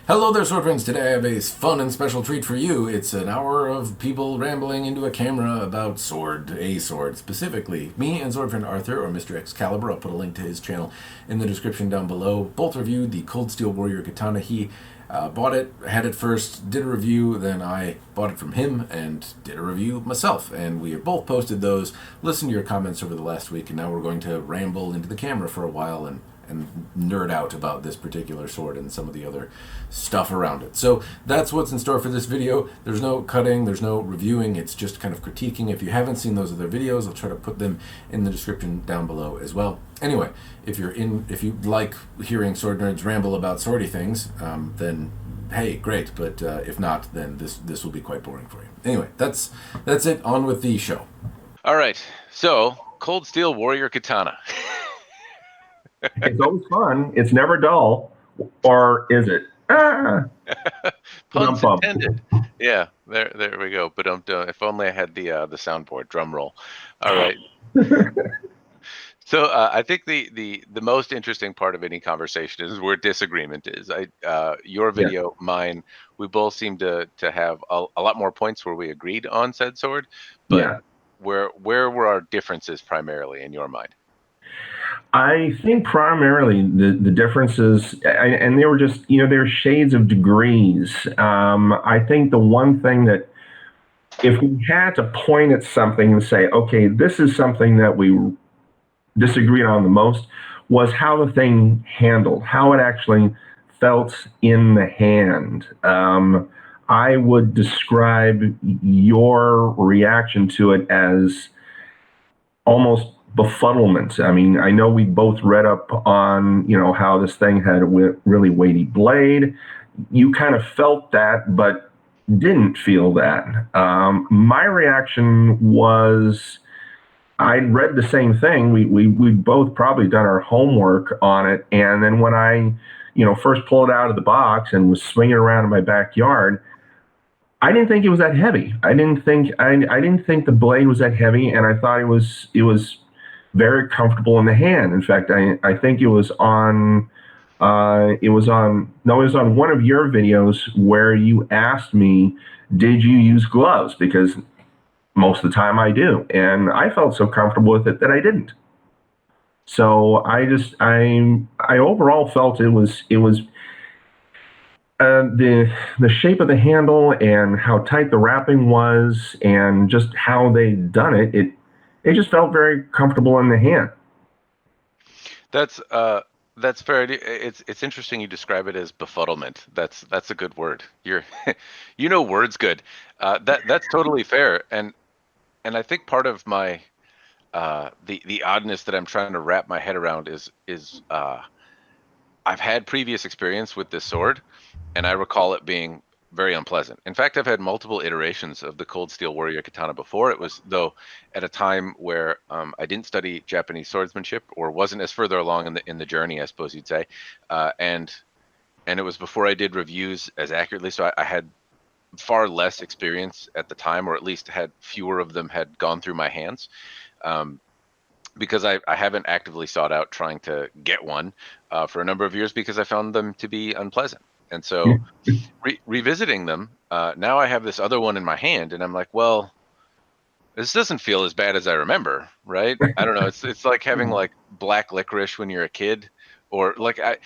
Hello there, sword friends. Today I have a fun and special treat for you. It's an hour of people rambling into a camera about a sword specifically. Me and sword friend Arthur, or Mr. Excalibur, I'll put a link to his channel in the description down below, both reviewed the Cold Steel Warrior Katana. He bought it, had it first, did a review, then I bought it from him and did a review myself. And we have both posted those, listened to your comments over the last week, and now we're going to ramble into the camera for a while and nerd out about this particular sword and some of the other stuff around it. So that's what's in store for this video. There's no cutting, there's no reviewing, it's just kind of critiquing. If you haven't seen those other videos, I'll try to put them in the description down below as well. Anyway, if you like hearing sword nerds ramble about swordy things, then hey, great. But if not, then this will be quite boring for you. Anyway, that's it. On with the show. All right, so Cold Steel Warrior Katana. It's always fun. It's never dull. Or is it? Puns intended. Yeah, there we go. But if only I had the soundboard drum roll. All right. So I think the most interesting part of any conversation is where disagreement is. Your video, mine, we both seem to have a lot more points where we agreed on said sword. But where were our differences primarily in your mind? I think primarily the differences, and they were just, they're shades of degrees. I think the one thing that, if we had to point at something and say, okay, this is something that we disagreed on the most, was how the thing handled, how it actually felt in the hand. I would describe your reaction to it as almost befuddlement. I mean, I know we both read up on, how this thing had a really weighty blade. You kind of felt that, but didn't feel that. My reaction was, I'd read the same thing. We both probably done our homework on it. And then when I, first pulled it out of the box and was swinging around in my backyard, I didn't think it was that heavy. I didn't think the blade was that heavy, and I thought it was very comfortable in the hand. In fact, I think it was on one of your videos where you asked me, did you use gloves? Because most of the time I do. And I felt so comfortable with it that I didn't. So I overall felt it was the shape of the handle and how tight the wrapping was and just how they done it. It just felt very comfortable in the hand. That's fair. It's interesting you describe it as befuddlement. That's a good word. Words good. That's totally fair. And I think part of my the oddness that I'm trying to wrap my head around is I've had previous experience with this sword, and I recall it being very unpleasant. In fact, I've had multiple iterations of the Cold Steel Warrior Katana before. It was, though, at a time where I didn't study Japanese swordsmanship, or wasn't as further along in the journey, I suppose you'd say, and it was before I did reviews as accurately. So I had far less experience at the time, or at least had fewer of them had gone through my hands. Because I haven't actively sought out trying to get one for a number of years because I found them to be unpleasant. And so revisiting them, now I have this other one in my hand, and I'm like, well, this doesn't feel as bad as I remember, right? I don't know. It's like having like black licorice when you're a kid, or like I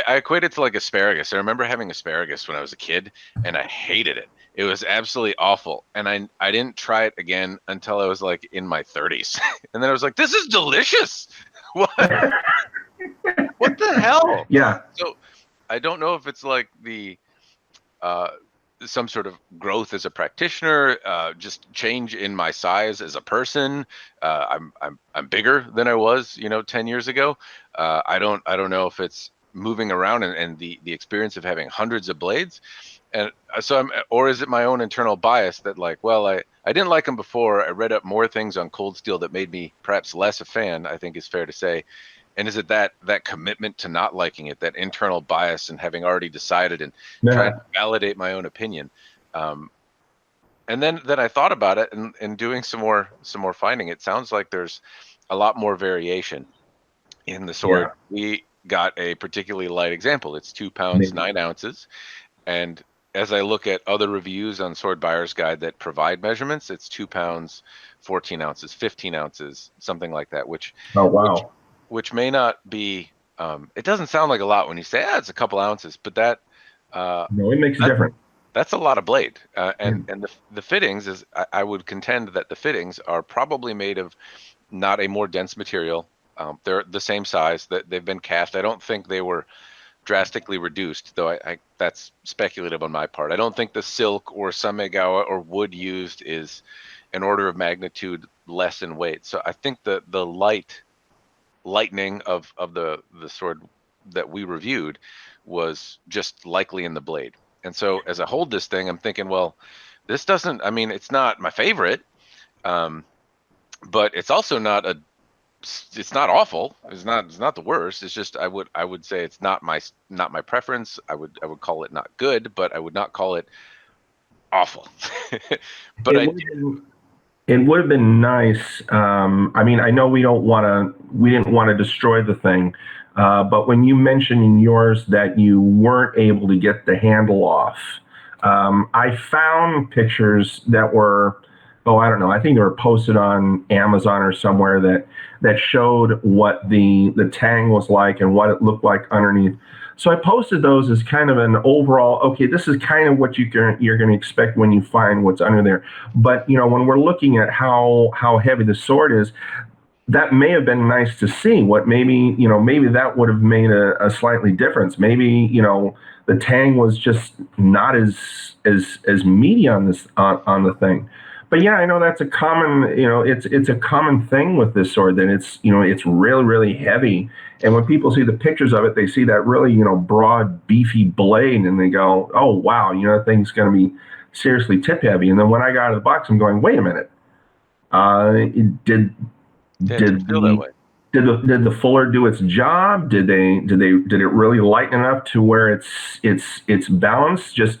equate it to like asparagus. I remember having asparagus when I was a kid, and I hated it. It was absolutely awful. And I didn't try it again until I was like in my 30s. And then I was like, this is delicious. What? What the hell? Yeah. So I don't know if it's like the some sort of growth as a practitioner, just change in my size as a person. I'm bigger than I was, 10 years ago. I don't know if it's moving around and the experience of having hundreds of blades. And so or is it my own internal bias that like, well, I didn't like them before. I read up more things on Cold Steel that made me perhaps less a fan, I think is fair to say. And is it that commitment to not liking it, that internal bias and having already decided and trying to validate my own opinion? And then I thought about it and doing some more finding. It sounds like there's a lot more variation in the sword. We got a particularly light example. It's 2 pounds, 9 ounces. And as I look at other reviews on Sword Buyer's Guide that provide measurements, it's 2 pounds, 14 ounces, 15 ounces, something like that, which Oh, which wow. which may not be. It doesn't sound like a lot when you say, it's a couple ounces, but uh, No, it makes a that difference. that's a lot of blade. Yeah. And the fittings is, I would contend that the fittings are probably made of not a more dense material. They're the same size that they've been cast. I don't think they were drastically reduced, though that's speculative on my part. I don't think the silk or samegawa or wood used is an order of magnitude less in weight. So I think the lightning of the sword that we reviewed was just likely in the blade. And so as I hold this thing, I'm thinking, well, this doesn't. I mean, it's not my favorite, but it's also not a. It's not awful. It's not the worst. It's just I would say it's not my preference. I would call it not good, but I would not call it awful. But It would have been, it would have been nice. I mean, I know we didn't want to destroy the thing, but when you mentioned in yours that you weren't able to get the handle off, I found pictures that were, oh, I don't know, I think they were posted on Amazon or somewhere that showed what the tang was like and what it looked like underneath. So I posted those as kind of an overall, okay, this is kind of what you're going to expect when you find what's under there. But when we're looking at how heavy the sword is, that may have been nice to see. What maybe that would have made a slightly difference. Maybe the tang was just not as meaty on this on the thing. But yeah, I know that's a common it's a common thing with this sword that it's really really heavy. And when people see the pictures of it, they see that really broad beefy blade, and they go, oh wow, that thing's going to be seriously tip heavy. And then when I got out of the box, I'm going, wait a minute. Did yeah, it didn't did feel that the way. did the fuller do its job? Did it really lighten enough to where it's balanced? Just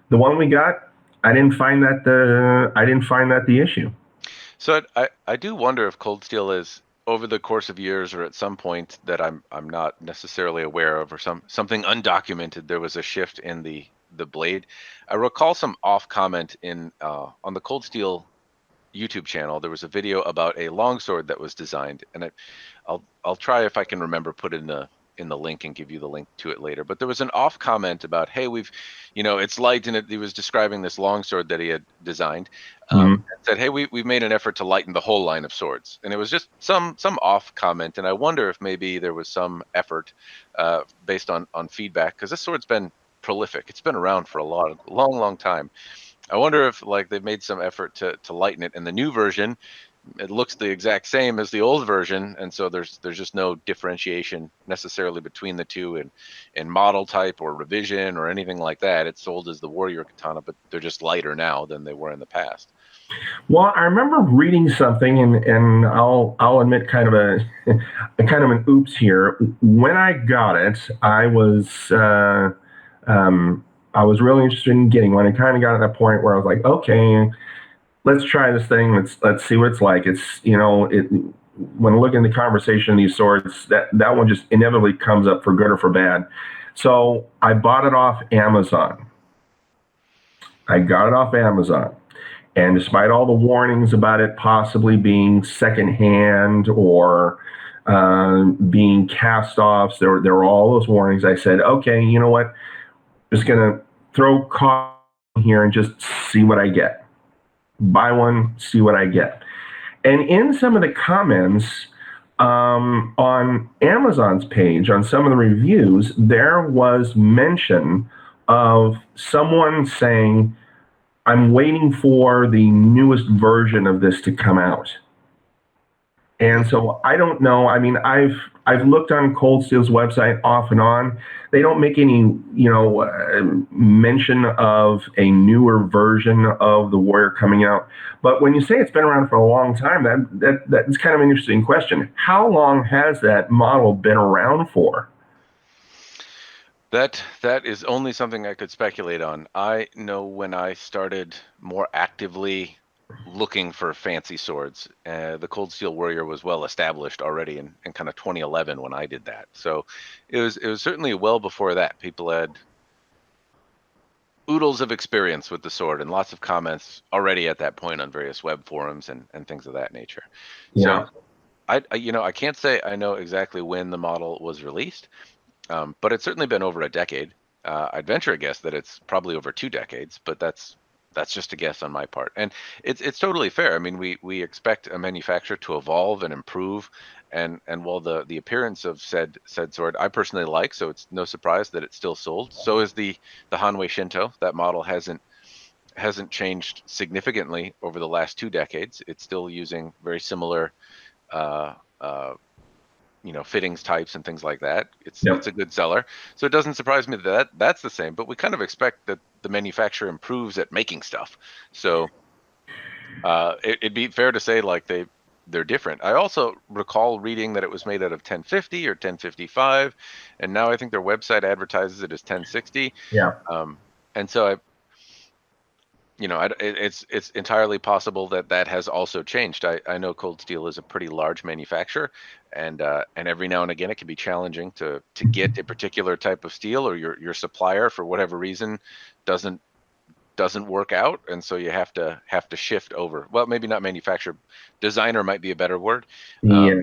the one we got, I didn't find that the issue. So I do wonder if Cold Steel is over the course of years or at some point that I'm not necessarily aware of, or something undocumented, there was a shift in the blade. I recall some off comment in on the Cold Steel YouTube channel. There was a video about a longsword that was designed, and I'll try if I can remember put in the link and give you the link to it later. But there was an off comment about, hey, it's light, and he was describing this longsword that he had designed. Mhm. And said, hey, we've made an effort to lighten the whole line of swords, and it was just some off comment, and I wonder if maybe there was some effort based on feedback, because this sword's been prolific. It's been around for a long time. I wonder if they've made some effort to lighten it. In the new version, it looks the exact same as the old version, and so there's just no differentiation necessarily between the two in model type or revision or anything like that. It's sold as the warrior katana, but they're just lighter now than they were in the past. Well, I remember reading something, and I'll admit kind of a kind of an oops here. When I got it, I was really interested in getting one. I kind of got to that point where I was like, okay, let's try this thing. Let's see what it's like. It's when I look in the conversation of these swords, that one just inevitably comes up for good or for bad. So I bought it off Amazon. I got it off Amazon. And despite all the warnings about it possibly being secondhand or being cast offs, there were all those warnings. I said, okay, you know what? Just gonna throw caution here and just see what I get. Buy one, see what I get. And in some of the comments on Amazon's page, on some of the reviews, there was mention of someone saying, I'm waiting for the newest version of this to come out. And so I don't know. I mean, I've looked on Cold Steel's website off and on. They don't make any, mention of a newer version of the Warrior coming out. But when you say it's been around for a long time, that's kind of an interesting question. How long has that model been around for? That is only something I could speculate on. I know when I started more actively looking for fancy swords, the Cold Steel Warrior was well established already in kind of 2011 when I did that. So it was certainly well before that. People had oodles of experience with the sword and lots of comments already at that point on various web forums and things of that nature. Yeah. So I can't say I know exactly when the model was released, but it's certainly been over a decade. I'd venture a guess that it's probably over 2 decades, but that's just a guess on my part. And it's totally fair. I mean, we expect a manufacturer to evolve and improve, and while the appearance of said sword I personally like, so it's no surprise that it's still sold. So is the Hanwei Shinto. That model hasn't changed significantly over the last 2 decades. It's still using very similar uh, uh, fittings types and things like that. It's Yep. a good seller. So it doesn't surprise me that that's the same, but we kind of expect that the manufacturer improves at making stuff. So it'd be fair to say like they're different. I also recall reading that it was made out of 1050 or 1055, and now I think their website advertises it as 1060. Yeah. And so it's entirely possible that has also changed. I know Cold Steel is a pretty large manufacturer, and every now and again it can be challenging to get a particular type of steel, or your supplier for whatever reason doesn't work out, and so you have to shift over. Well, maybe not manufacturer, designer might be a better word. Yeah.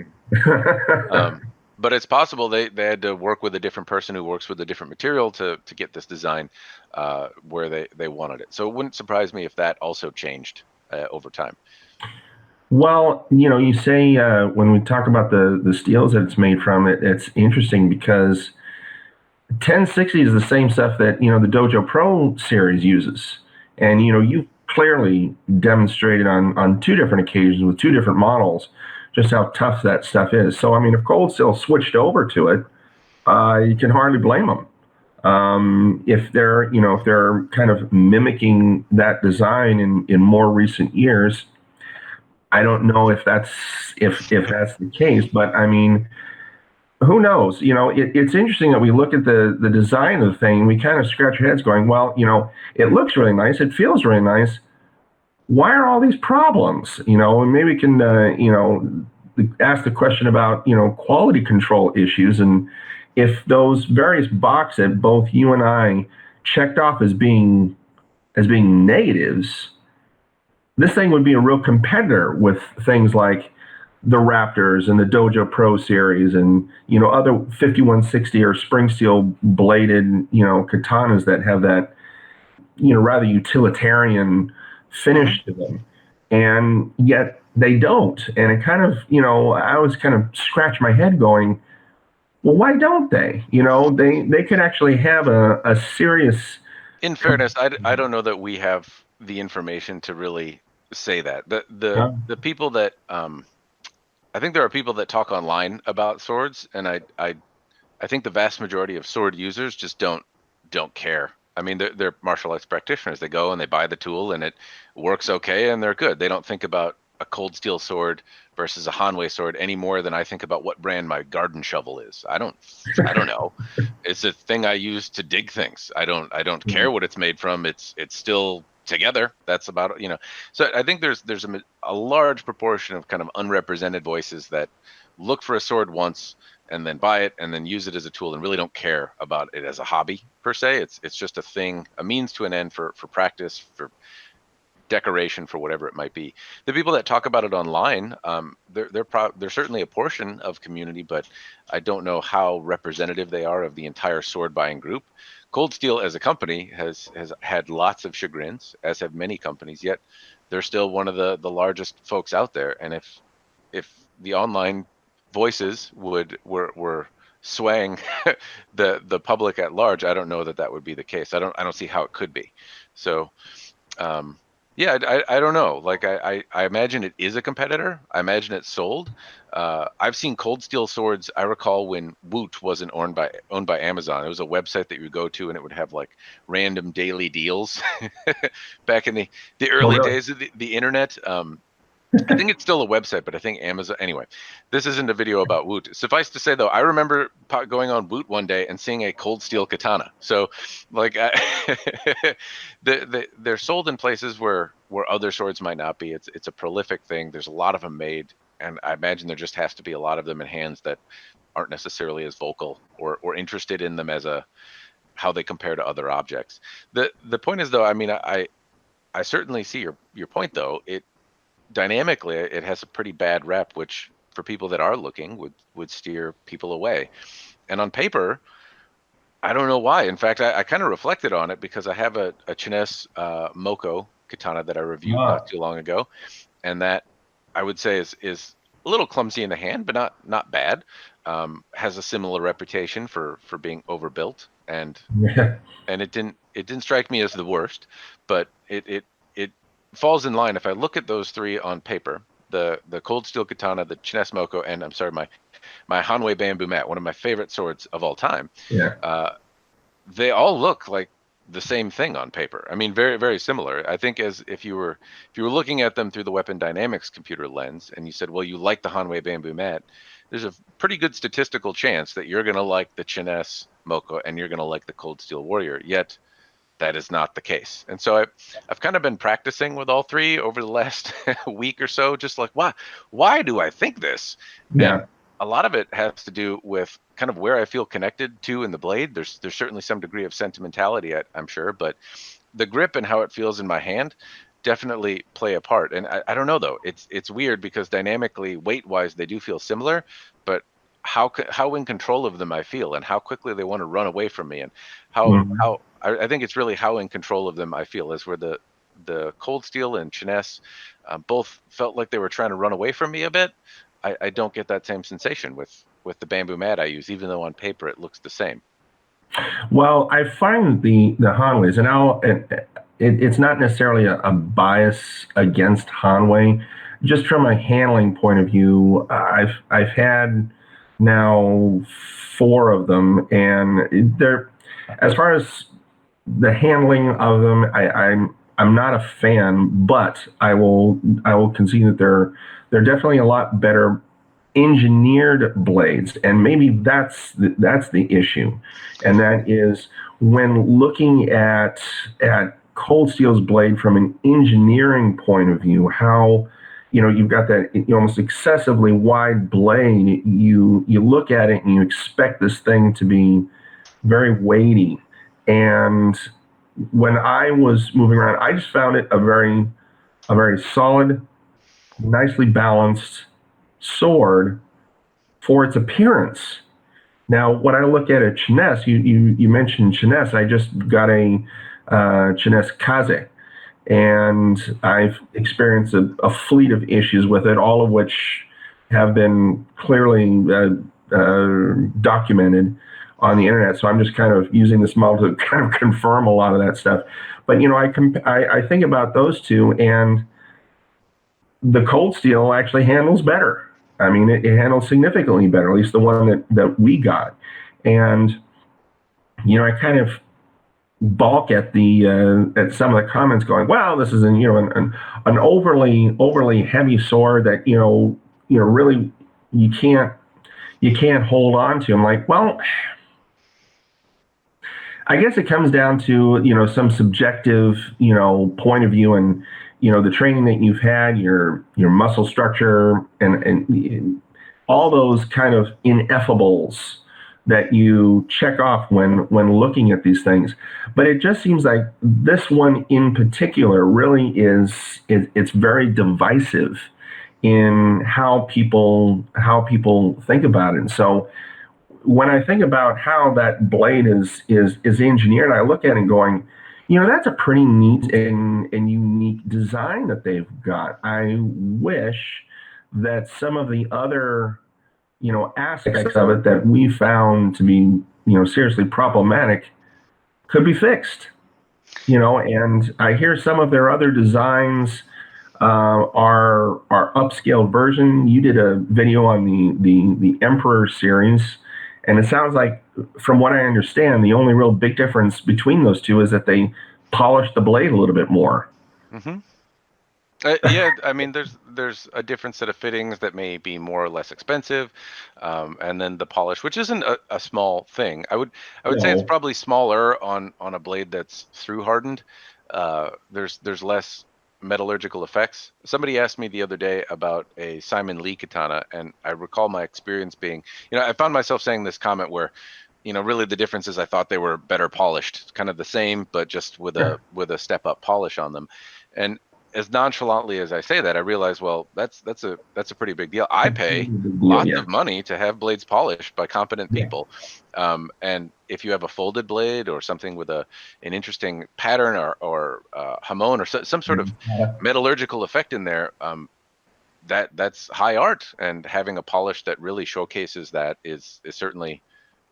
But it's possible they had to work with a different person who works with a different material to get this design where they wanted it. So it wouldn't surprise me if that also changed over time. Well, you say when we talk about the steels that it's made from, it's interesting because 1060 is the same stuff that the Dojo Pro series uses, and you clearly demonstrated on 2 different occasions with 2 different models just how tough that stuff is. So I mean, if Cold Steel switched over to it, you can hardly blame them. If they're kind of mimicking that design in more recent years, I don't know if that's the case, but I mean, who knows? It's interesting that we look at the design of the thing, we kind of scratch our heads going, well, it looks really nice, it feels really nice. Why are all these problems? And maybe we can, ask the question about, quality control issues, and if those various boxes that both you and I checked off as being negatives, this thing would be a real competitor with things like the Raptors and the Dojo Pro series and other 5160 or spring steel bladed katanas that have that rather utilitarian finish to them, and yet they don't. And it kind of I always kind of scratch my head going, well, why don't they? They could actually have a serious. In fairness, I don't know that we have the information to really say that. The people that I think there are people that talk online about swords, and I think the vast majority of sword users just don't care. I mean, they're martial arts practitioners. They go and they buy the tool, and it works okay, and they're good. They don't think about a Cold Steel sword versus a Hanwei sword any more than I think about what brand my garden shovel is. I don't know. It's a thing I use to dig things. I don't care what it's made from. It's still together. That's about it. So I think there's a large proportion of kind of unrepresented voices that look for a sword once and then buy it and then use it as a tool and really don't care about it as a hobby per se. It's just a thing, a means to an end for practice, for decoration, for whatever it might be. The people that talk about it online, they're certainly a portion of community, but I don't know how representative they are of the entire sword buying group. Cold Steel as a company has had lots of chagrins, as have many companies, yet they're still one of the largest folks out there. And if the online voices were swaying the public at large, I don't know that would be the case. I don't see how it could be. So yeah, I don't know. Like I imagine it is a competitor. I imagine it's sold. I've seen Cold Steel swords. I recall when Woot wasn't owned by Amazon. It was a website that you would go to, and it would have like random daily deals back in the early days of the internet. I think it's still a website, but I think Amazon. Anyway, this isn't a video about Woot. Suffice to say, though, I remember going on Woot one day and seeing a Cold Steel katana. So, like, they're sold in places where other swords might not be. It's a prolific thing. There's a lot of them made, and I imagine there just has to be a lot of them in hands that aren't necessarily as vocal or interested in them as a how they compare to other objects. The point is though, I mean, I certainly see your point though. It dynamically it has a pretty bad rep, which for people that are looking would steer people away. And on paper, I don't know why. In fact, I kind of reflected on it because I have a Chines Moko katana that I reviewed not too long ago, and that I would say is a little clumsy in the hand, but not bad. Has a similar reputation for being overbuilt, and it didn't strike me as the worst, but it falls in line. If I look at those three on paper, the cold steel katana, the Chines Moko, and I'm sorry, my Hanwei bamboo mat, one of my favorite swords of all time. Yeah. They all look like the same thing on paper. I mean, very, very similar. I think as if you were looking at them through the weapon dynamics computer lens, and you said, well, you like the Hanwei bamboo mat, there's a pretty good statistical chance that you're going to like the Chines Moko and you're going to like the Cold Steel Warrior. Yet that is not the case. And so I've kind of been practicing with all three over the last week or so, just like, why do I think this? Yeah. And a lot of it has to do with kind of where I feel connected to in the blade. There's certainly some degree of sentimentality, I'm sure, but the grip and how it feels in my hand definitely play a part. And I don't know though. It's weird because dynamically, weight-wise, they do feel similar, but how in control of them I feel and how quickly they want to run away from me, and how I think it's really how in control of them I feel is where the Cold Steel and Chines both felt like they were trying to run away from me a bit. I don't get that same sensation with the bamboo mat I use, even though on paper it looks the same. Well, I find the Hanweis, and it's not necessarily a bias against Hanwei. Just from a handling point of view, I've had now 4 of them, and they're, as far as the handling of them, I'm not a fan, but I will concede that they're definitely a lot better engineered blades, and maybe that's the issue, and that is when looking at Cold Steel's blade from an engineering point of view, how you've got that almost excessively wide blade. You look at it and you expect this thing to be very weighty, and when I was moving around, I just found it a very solid, nicely balanced sword for its appearance. Now, when I look at a Chines, you mentioned Chines. I just got a Chines Kaze, and I've experienced a fleet of issues with it, all of which have been clearly documented on the internet. So I'm just kind of using this model to kind of confirm a lot of that stuff. But I think about those two, and the Cold Steel actually handles better. I mean, it handles significantly better, at least the one that we got. And I kind of balk at at some of the comments, going, "Well, this is an overly heavy sword that really you can't hold on to." I'm like, well, I guess it comes down to some subjective point of view, and the training that you've had, your muscle structure, and all those kind of ineffables that you check off when looking at these things. But it just seems like this one in particular really it's very divisive in how people think about it. And so when I think about how that blade is engineered, I look at it going, that's a pretty neat and unique design that they've got. I wish that some of the other aspects of it that we found to be seriously problematic could be fixed. And I hear some of their other designs are upscaled version. You did a video on the Emperor series, and it sounds like, from what I understand, the only real big difference between those two is that they polished the blade a little bit more. Mm-hmm. Yeah, I mean, there's a different set of fittings that may be more or less expensive, and then the polish, which isn't a small thing. I would say it's probably smaller on a blade that's through hardened. There's less metallurgical effects. Somebody asked me the other day about a Simon Lee katana, and I recall my experience being, I found myself saying this comment where really the difference is I thought they were better polished, kind of the same, but just with a step up polish on them. And as nonchalantly as I say that, I realize, well, that's a pretty big deal. I pay lots of money to have blades polished by competent people, and if you have a folded blade or something with an interesting pattern or hamon or some sort of metallurgical effect in there, that's high art, and having a polish that really showcases that is certainly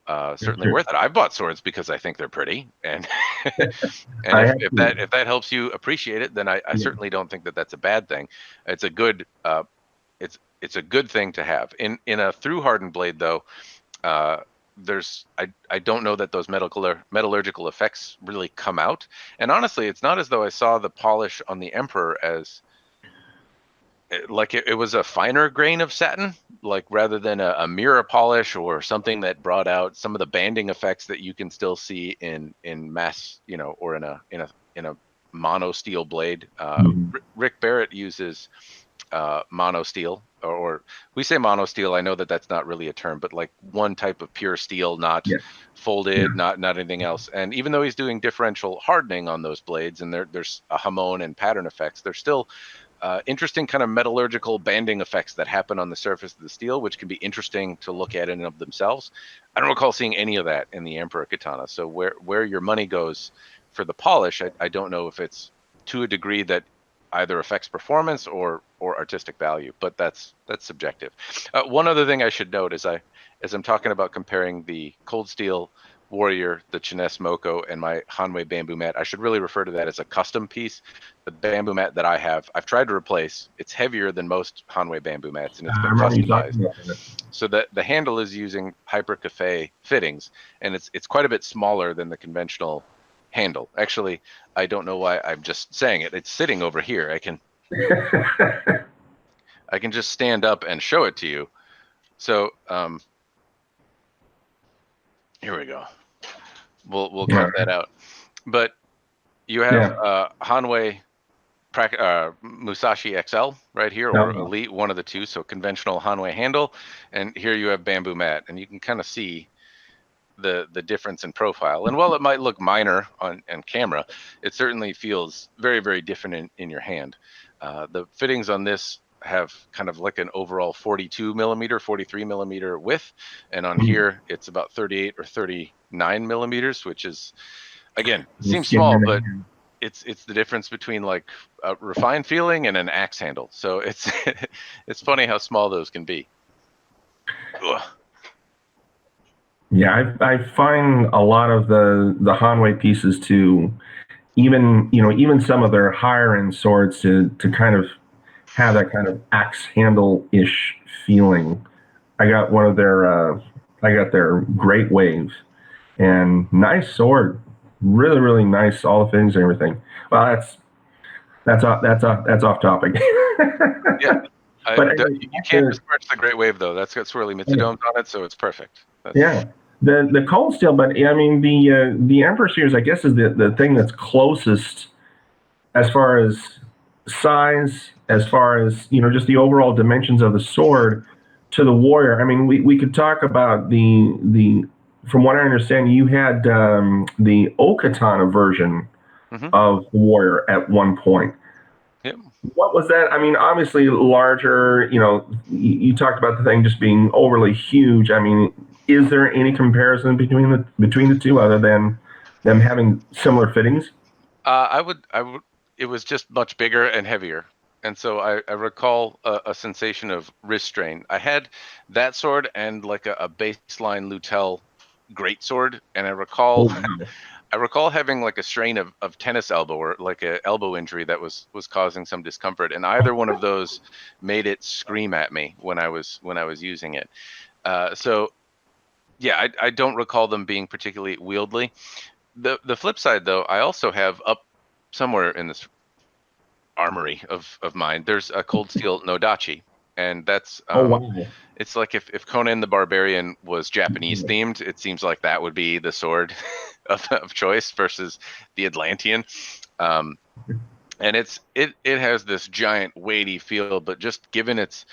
worth it. I've bought swords because I think they're pretty, and if that helps you appreciate it, then I certainly don't think that that's a bad thing. It's a good it's a good thing to have. In a through hardened blade though, I don't know that those metallurgical effects really come out. And honestly, it's not as though I saw the polish on the Emperor as like it was a finer grain of satin, like rather than a mirror polish or something that brought out some of the banding effects that you can still see in mass, or in a mono steel blade. Rick Barrett uses mono steel, or we say mono steel. I know that that's not really a term, but like one type of pure steel, not folded, not anything else. And even though he's doing differential hardening on those blades, and there's a hamon and pattern effects, there's still interesting kind of metallurgical banding effects that happen on the surface of the steel, which can be interesting to look at in and of themselves. I don't recall seeing any of that in the Emperor Katana. So where your money goes for the polish, I don't know if it's to a degree that either affects performance or artistic value, but that's subjective. One other thing I should note is as I'm talking about comparing the Cold Steel Warrior, the Chines Moko, and my Hanwei bamboo mat, I should really refer to that as a custom piece. The bamboo mat that I have, I've tried to replace. It's heavier than most Hanwei bamboo mats, and it's been customized. So the handle is using Hyper Cafe fittings, and it's quite a bit smaller than the conventional handle. Actually, I don't know why I'm just saying it. It's sitting over here. I can just stand up and show it to you. So here we go. We'll cut that out. But you have Hanwei Musashi XL right here, or Elite, one of the two. So conventional Hanwei handle, and here you have bamboo mat, and you can kind of see the difference in profile. And while it might look minor on camera, it certainly feels very, very different in your hand. The fittings on this have kind of like an overall 42 millimeter, 43 millimeter width, and on here it's about 38 or 39 millimeters, which is, again, seems small, but it's the difference between like a refined feeling and an axe handle. So it's it's funny how small those can be. Ugh. Yeah, I find a lot of the Hanwei pieces to even some of their higher end swords to kind of have that kind of axe handle ish feeling. I got their Great Wave, and nice sword, really, really nice, all the things and everything. Well, that's off topic. Yeah, you can't disparage the Great Wave though. That's got swirly Mitsudomes on it, so it's perfect. The Cold Steel, but I mean the Emperor series, I guess, is the thing that's closest as far as size, as far as just the overall dimensions of the sword to the Warrior. I mean, we could talk about the from what I understand, you had the Okatana version of the Warrior at one point. Yep. What was that? I mean, obviously larger. You talked about the thing just being overly huge. I mean, is there any comparison between the two other than them having similar fittings? I would. It was just much bigger and heavier, and so I recall a sensation of wrist strain. I had that sword and like a baseline Lutel greatsword, and I recall having like a strain of tennis elbow, or like an elbow injury that was causing some discomfort, and either one of those made it scream at me when I was using it. So yeah, I don't recall them being particularly wieldy. The flip side though, I also have up somewhere in this armory of mine, there's a Cold Steel Nodachi, and that's it's like if Conan the Barbarian was Japanese themed, it seems like that would be the sword of choice versus the Atlantean. And it has this giant weighty feel, but just given its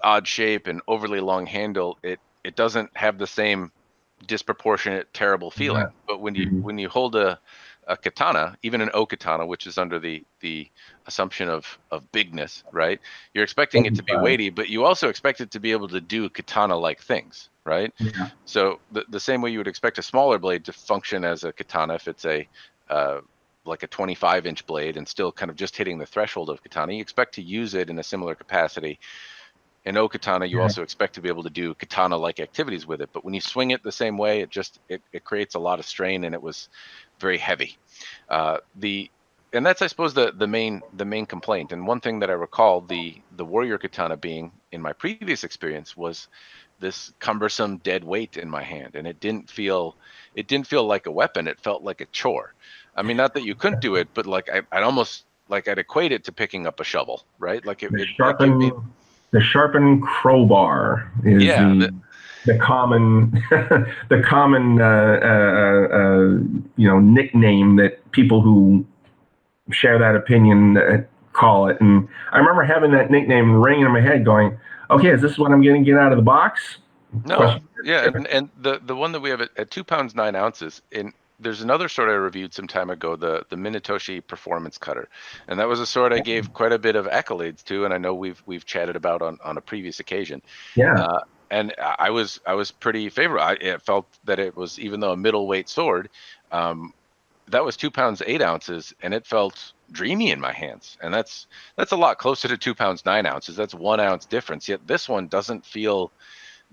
odd shape and overly long handle, it doesn't have the same disproportionate, terrible feeling. Yeah. But when you hold a katana, even an O katana, which is under the assumption of bigness, right? You're expecting it to be weighty, but you also expect it to be able to do katana-like things, right? Yeah. So the same way you would expect a smaller blade to function as a katana if it's a like a 25-inch blade and still kind of just hitting the threshold of katana, you expect to use it in a similar capacity. In O katana, you also expect to be able to do katana-like activities with it, but when you swing it the same way, it creates a lot of strain, and it was very heavy. And that's, I suppose, the main complaint. And one thing that I recall the warrior katana being in my previous experience was this cumbersome dead weight in my hand, and it didn't feel like a weapon. It felt like a chore. I mean, not that you couldn't do it, but like I'd almost like I'd equate it to picking up a shovel, right? Like it would give me. The sharpened crowbar is the common nickname that people who share that opinion call it. And I remember having that nickname ringing in my head, going, "Okay, is this what I'm going to get out of the box?" No, yeah, and the one that we have at 2 pounds 9 ounces in. There's another sword I reviewed some time ago, the Minetoshi Performance Cutter, and that was a sword I gave quite a bit of accolades to, and I know we've chatted about on a previous occasion. Yeah. And I was pretty favorable. It felt that it was, even though a middleweight sword, that was 2 pounds 8 ounces, and it felt dreamy in my hands, and that's a lot closer to 2 pounds 9 ounces. That's 1 ounce difference. Yet this one doesn't feel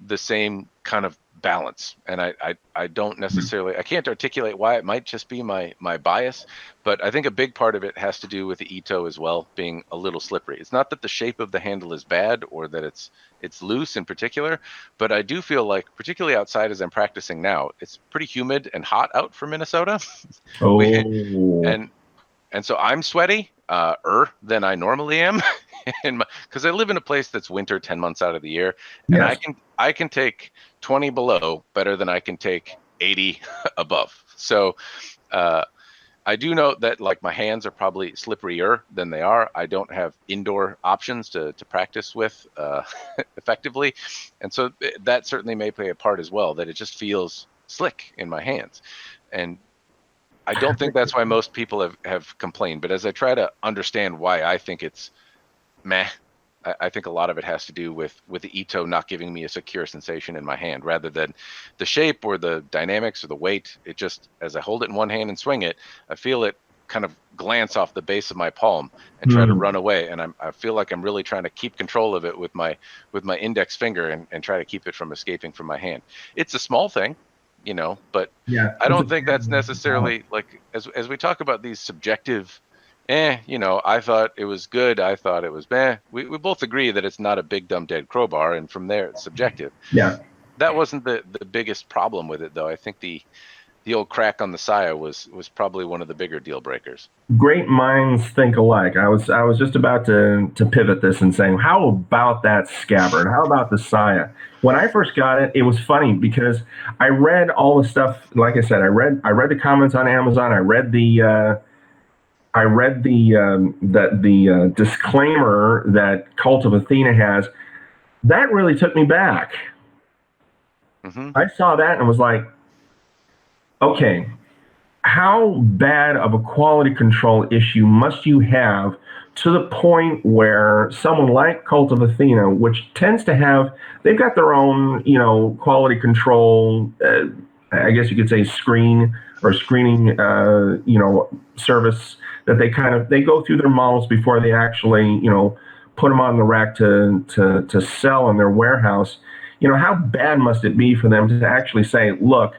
the same kind of balance, and I don't necessarily, I can't articulate why. It might just be my bias, but I think a big part of it has to do with the Ito as well being a little slippery. It's not that the shape of the handle is bad or that it's loose in particular, but I do feel like, particularly outside as I'm practicing now, it's pretty humid and hot out for Minnesota. And so I'm sweaty than I normally am, because I live in a place that's winter 10 months out of the year, and Yes. I can take 20 below better than I can take 80 above. So I do note that, like, my hands are probably slipperier than they are. I don't have indoor options to practice with effectively, and so that certainly may play a part as well, that it just feels slick in my hands. And I don't think that's why most people have complained, but as I try to understand why I think it's meh, I think a lot of it has to do with the Ito not giving me a secure sensation in my hand, rather than the shape or the dynamics or the weight. It just, as I hold it in one hand and swing it, I feel it kind of glance off the base of my palm and try to run away, and I feel like I'm really trying to keep control of it with my index finger and try to keep it from escaping from my hand. It's a small thing, but Yeah. I don't think that's necessarily, like, as we talk about these subjective, I thought it was good, I thought it was meh. We both agree that it's not a big dumb dead crowbar, and from there it's subjective. Yeah. That wasn't the biggest problem with it, though. I think the old crack on the saya was probably one of the bigger deal breakers. Great minds think alike. I was just about to pivot this and saying, how about that scabbard? How about the saya? When I first got it, it was funny because I read all the stuff. Like I said, I read the comments on Amazon. I read the disclaimer that Cult of Athena has. That really took me back. Mm-hmm. I saw that and was like, okay, how bad of a quality control issue must you have to the point where someone like Cult of Athena, which tends to have, they've got their own, quality control, I guess you could say screening service, that they go through their models before they actually, put them on the rack to sell in their warehouse. How bad must it be for them to actually say, look,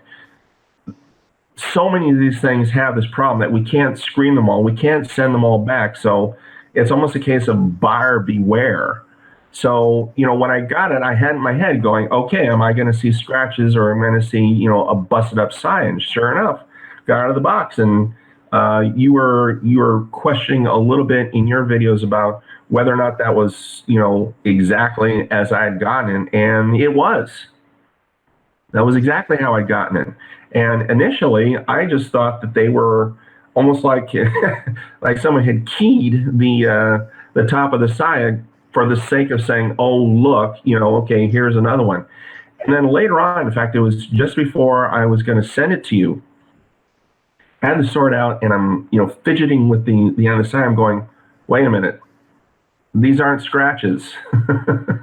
so many of these things have this problem that we can't screen them all. We can't send them all back. So it's almost a case of buyer beware. So, when I got it, I had in my head going, okay, am I going to see scratches or am I going to see, a busted up sign? Sure enough, got out of the box. And you were questioning a little bit in your videos about whether or not that was, exactly as I had gotten it. And it was. That was exactly how I'd gotten it. And initially, I just thought that they were almost like like someone had keyed the top of the saya for the sake of saying, oh, look, okay, here's another one. And then later on, in fact, it was just before I was going to send it to you, I had the sword out and I'm, fidgeting with the end of the side. I'm going, wait a minute, these aren't scratches.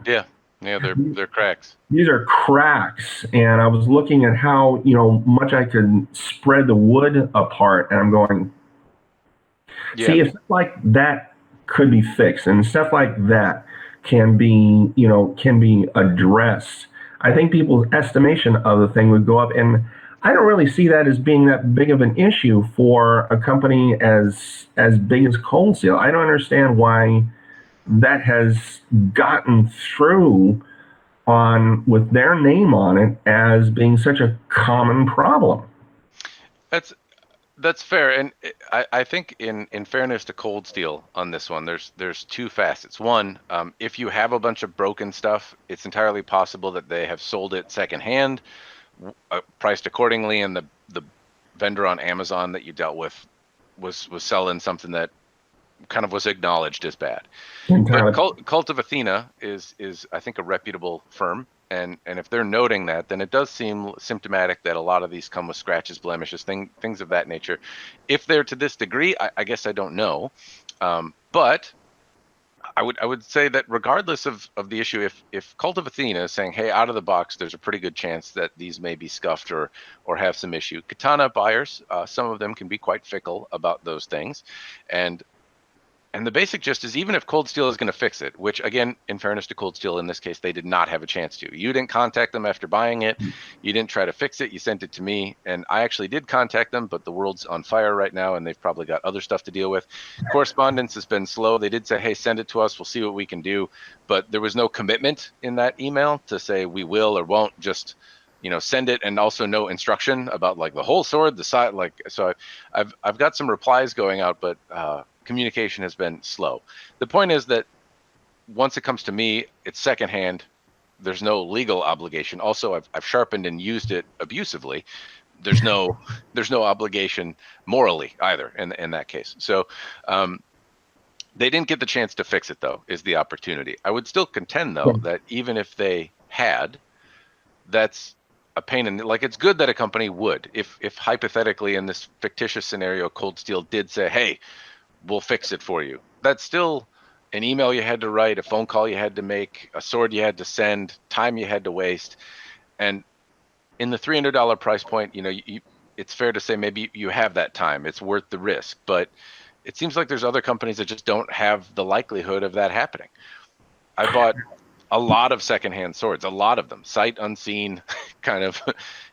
Yeah, they're cracks. These are cracks. And I was looking at how, much I could spread the wood apart. And I'm going, see, if stuff like that could be fixed and stuff like that can be addressed, I think people's estimation of the thing would go up. And I don't really see that as being that big of an issue for a company as big as Cold Steel. I don't understand why that has gotten through with their name on it as being such a common problem. That's fair, and I think in fairness to Cold Steel on this one, there's two facets. One, if you have a bunch of broken stuff, it's entirely possible that they have sold it secondhand, priced accordingly, and the vendor on Amazon that you dealt with was selling something that kind of was acknowledged as bad. But Cult of Athena is I think a reputable firm, and if they're noting that, then it does seem symptomatic that a lot of these come with scratches, blemishes, things of that nature. If they're to this degree, I guess I don't know, but I would say that regardless of the issue, if Cult of Athena is saying, hey, out of the box, there's a pretty good chance that these may be scuffed or have some issue. Katana buyers, some of them can be quite fickle about those things, and the basic gist is, even if Cold Steel is going to fix it, which again, in fairness to Cold Steel, in this case, they did not have a chance to. You didn't contact them after buying it. You didn't try to fix it. You sent it to me, and I actually did contact them, but the world's on fire right now, and they've probably got other stuff to deal with. Correspondence has been slow. They did say, hey, send it to us. We'll see what we can do. But there was no commitment in that email to say we will or won't. Just send it, and also no instruction about like the whole sword, the side. So I've got some replies going out, but communication has been slow. The point is that once it comes to me, it's secondhand. There's no legal obligation. Also, I've sharpened and used it abusively. There's no obligation morally either in that case. So they didn't get the chance to fix it, though, is the opportunity. I would still contend, though, that even if they had, that's a pain in it's good that a company would, if hypothetically in this fictitious scenario, Cold Steel did say, hey, we'll fix it for you. That's still an email you had to write, a phone call you had to make, a sword you had to send, time you had to waste. And in the $300 price point, it's fair to say maybe you have that time. It's worth the risk. But it seems like there's other companies that just don't have the likelihood of that happening. I bought a lot of secondhand swords, a lot of them, sight unseen, kind of.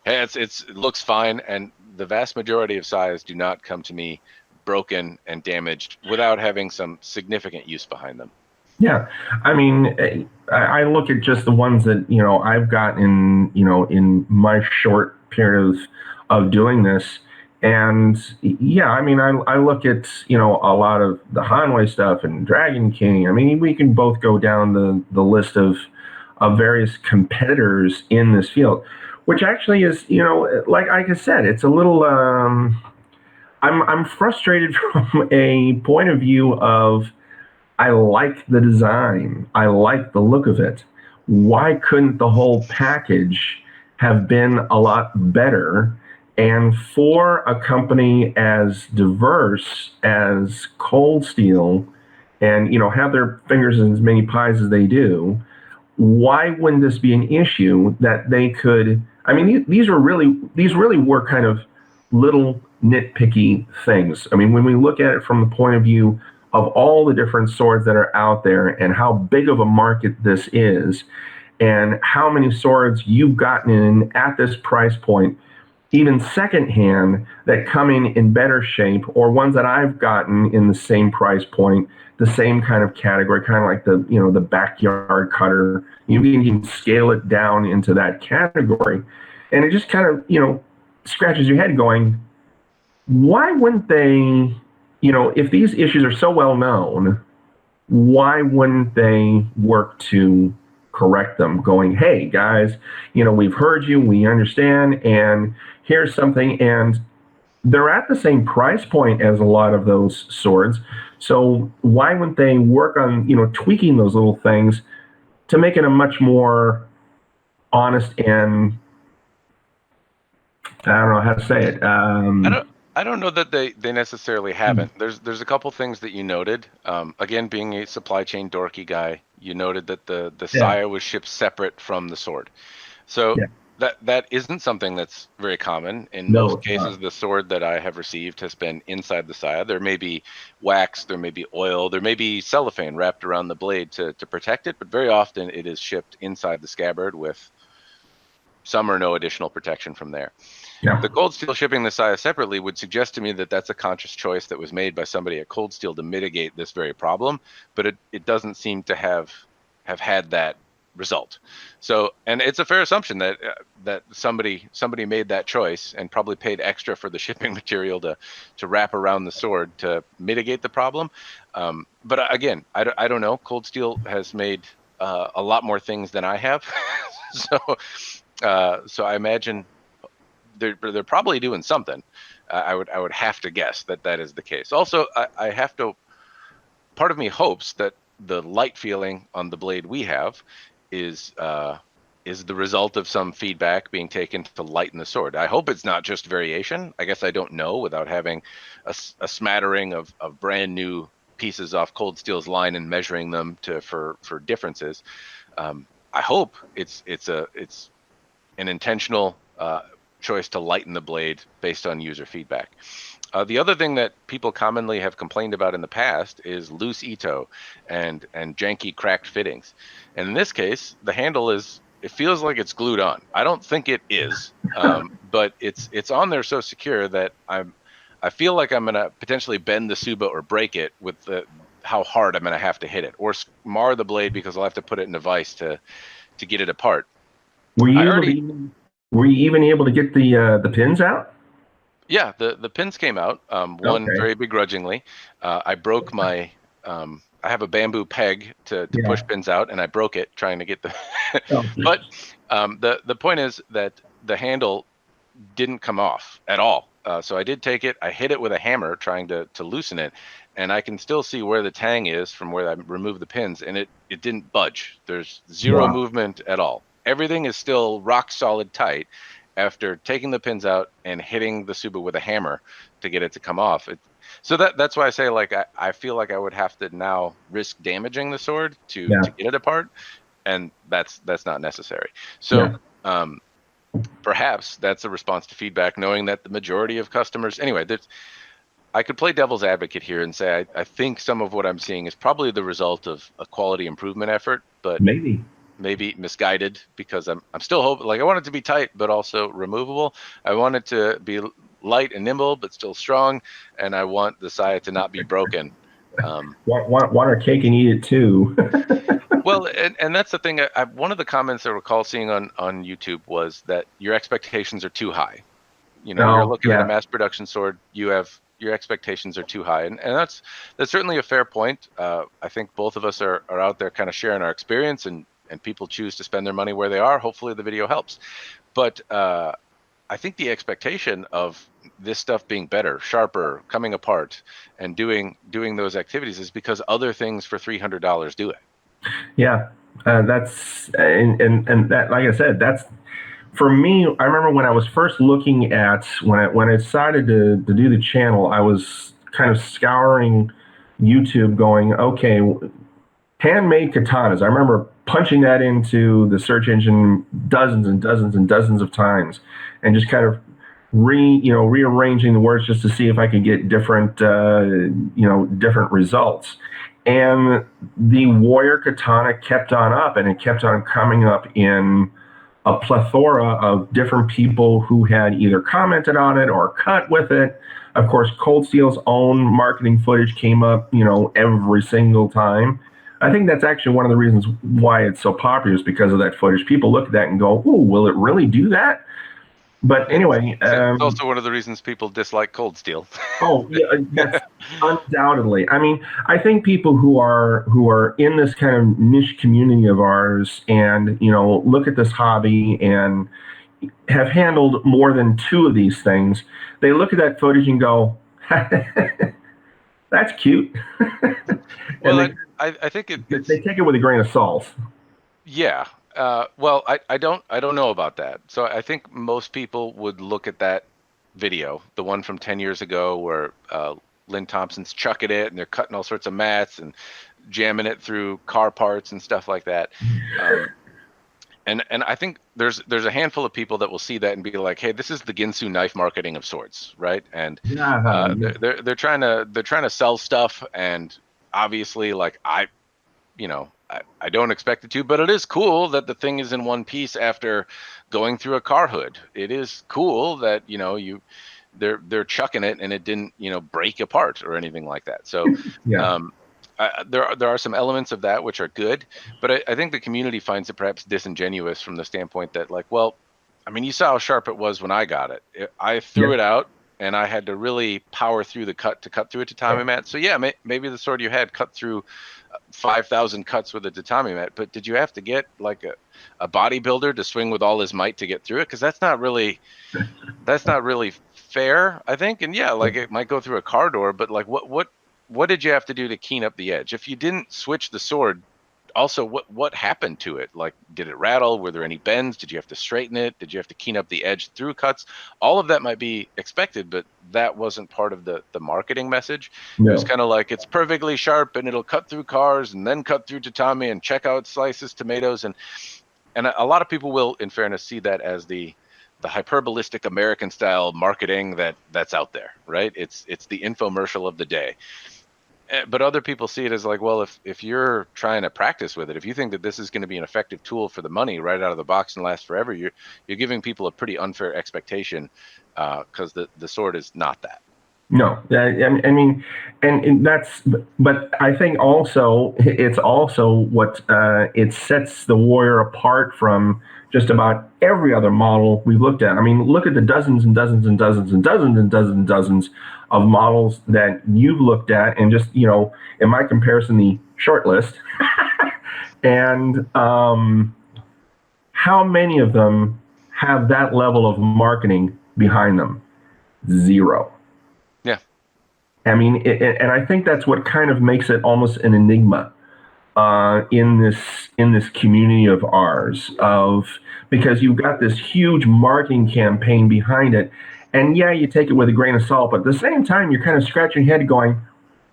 Hey, it looks fine, and the vast majority of size do not come to me broken and damaged without having some significant use behind them. Yeah, I mean, I look at just the ones that I've gotten in my short period of doing this, and yeah, I mean, I look at a lot of the Hanwei stuff and Dragon King. I mean, we can both go down the list of various competitors in this field, which actually is like I said, it's a little. I'm frustrated from a point of view of, I like the design. I like the look of it. Why couldn't the whole package have been a lot better? And for a company as diverse as Cold Steel, and have their fingers in as many pies as they do, why wouldn't this be an issue that they could? I mean, these really were kind of little nitpicky things. I mean, when we look at it from the point of view of all the different swords that are out there and how big of a market this is, and how many swords you've gotten in at this price point, even secondhand, that come in better shape, or ones that I've gotten in the same price point, the same kind of category, kind of like the backyard cutter. You can even scale it down into that category, and it just kind of scratches your head going, why wouldn't they, if these issues are so well known, why wouldn't they work to correct them, going, hey guys, we've heard you, we understand, and here's something. And they're at the same price point as a lot of those swords, so why wouldn't they work on tweaking those little things to make it a much more honest and I don't know how to say it. I don't know that they necessarily haven't. There's a couple things that you noted. Again, being a supply chain dorky guy, you noted that the saya was shipped separate from the sword. So that isn't something that's very common. In most cases, the sword that I have received has been inside the saya. There may be wax, there may be oil, there may be cellophane wrapped around the blade to protect it, but very often it is shipped inside the scabbard with some or no additional protection from there. Yeah. The Cold Steel shipping the saya separately would suggest to me that that's a conscious choice that was made by somebody at Cold Steel to mitigate this very problem, but it doesn't seem to have had that result. So, and it's a fair assumption that that somebody made that choice and probably paid extra for the shipping material to wrap around the sword to mitigate the problem. But again, I don't know. Cold Steel has made a lot more things than I have, so I imagine they're probably doing something. I would have to guess that is the case. Also, I have to. Part of me hopes that the light feeling on the blade we have is the result of some feedback being taken to lighten the sword. I hope it's not just variation. I guess I don't know without having a smattering of brand new pieces off Cold Steel's line and measuring them for differences. I hope it's an intentional choice to lighten the blade based on user feedback. The other thing that people commonly have complained about in the past is loose ito and janky cracked fittings. And in this case, the handle it feels like it's glued on. I don't think it is, but it's on there so secure that I feel like I'm gonna potentially bend the tsuba or break it with how hard I'm gonna have to hit it, or mar the blade because I'll have to put it in a vise to get it apart. Were you even able to get the pins out? Yeah, the pins came out. One very begrudgingly. I broke my. I have a bamboo peg to push pins out, and I broke it trying to get the. But the point is that the handle didn't come off at all. So I did take it. I hit it with a hammer trying to loosen it, and I can still see where the tang is from where I removed the pins, and it didn't budge. There's zero movement at all. Everything is still rock solid tight after taking the pins out and hitting the tsuba with a hammer to get it to come off. So that's why I say, like, I feel like I would have to now risk damaging the sword to get it apart, and that's not necessary. So perhaps that's a response to feedback, knowing that the majority of customers, anyway, I could play devil's advocate here and say I think some of what I'm seeing is probably the result of a quality improvement effort, but maybe misguided, because I'm still hoping, like, I want it to be tight but also removable. I want it to be light and nimble but still strong, and I want the saya to not be broken. Want our cake and eat it too. Well, and that's the thing. One of the comments I recall seeing on YouTube was that your expectations are too high. You're looking at a mass production sword. Your expectations are too high, and that's certainly a fair point. I think both of us are out there kind of sharing our experience, and people choose to spend their money where they are. Hopefully the video helps. But I think the expectation of this stuff being better, sharper, coming apart, and doing those activities is because other things for $300 do it. Yeah, that's and that, like I said, that's for me. I remember when I was first looking at when I decided to do the channel, I was kind of scouring YouTube, going, okay, handmade katanas. I remember punching that into the search engine dozens and dozens and dozens of times, and just kind of rearranging the words just to see if I could get different different results. And the warrior katana kept on up, and it kept on coming up in a plethora of different people who had either commented on it or cut with it. Of course, Cold Steel's own marketing footage came up, every single time. I think that's actually one of the reasons why it's so popular, is because of that footage. People look at that and go, "Ooh, will it really do that?" But anyway, it's also one of the reasons people dislike Cold Steel. Oh, yeah, that's undoubtedly. I mean, I think people who are in this kind of niche community of ours, and look at this hobby and have handled more than two of these things, they look at that footage and go, "That's cute." Well, I think they take it with a grain of salt. Yeah. Well, I don't know about that. So I think most people would look at that video, the one from 10 years ago where Lynn Thompson's chucking it and they're cutting all sorts of mats and jamming it through car parts and stuff like that. And I think there's a handful of people that will see that and be like, hey, this is the Ginsu knife marketing of sorts, right? And they're trying to sell stuff, and obviously, like I don't expect it to, but it is cool that the thing is in one piece after going through a car hood. It is cool that they're chucking it and it didn't break apart or anything like that. So Yeah. there are some elements of that which are good, but I think the community finds it perhaps disingenuous from the standpoint that, like, well, I mean, you saw how sharp it was when I got it. I threw it out and I had to really power through the cut to cut through a tatami mat. So yeah, maybe the sword you had cut through 5,000 cuts with a tatami mat, but did you have to get like a bodybuilder to swing with all his might to get through it? Because that's not really fair, I think. And yeah, like it might go through a car door, but like what did you have to do to keen up the edge? If you didn't switch the sword, also what happened to it? Like, did it rattle? Were there any bends? Did you have to straighten it? Did you have to keen up the edge through cuts? All of that might be expected, but that wasn't part of the marketing message. No. It was kind of like, it's perfectly sharp and it'll cut through cars and then cut through tatami and check out slices tomatoes, and a lot of people will, in fairness, see that as the hyperbolistic American style marketing that's out there, right? It's the infomercial of the day. But other people see it as like, well, if you're trying to practice with it, if you think that this is going to be an effective tool for the money right out of the box and last forever, you're giving people a pretty unfair expectation, because the sword is not that. No, I mean, and that's, but I think also it's also what it sets the Warrior apart from just about every other model we've looked at. I mean, look at the dozens and dozens and dozens and dozens and dozens and dozens of models that you've looked at, and just, in my comparison, the short list, and how many of them have that level of marketing behind them? Zero. Yeah. I mean, and I think that's what kind of makes it almost an enigma in this community of ours, because you've got this huge marketing campaign behind it, and yeah, you take it with a grain of salt, but at the same time, you're kind of scratching your head going,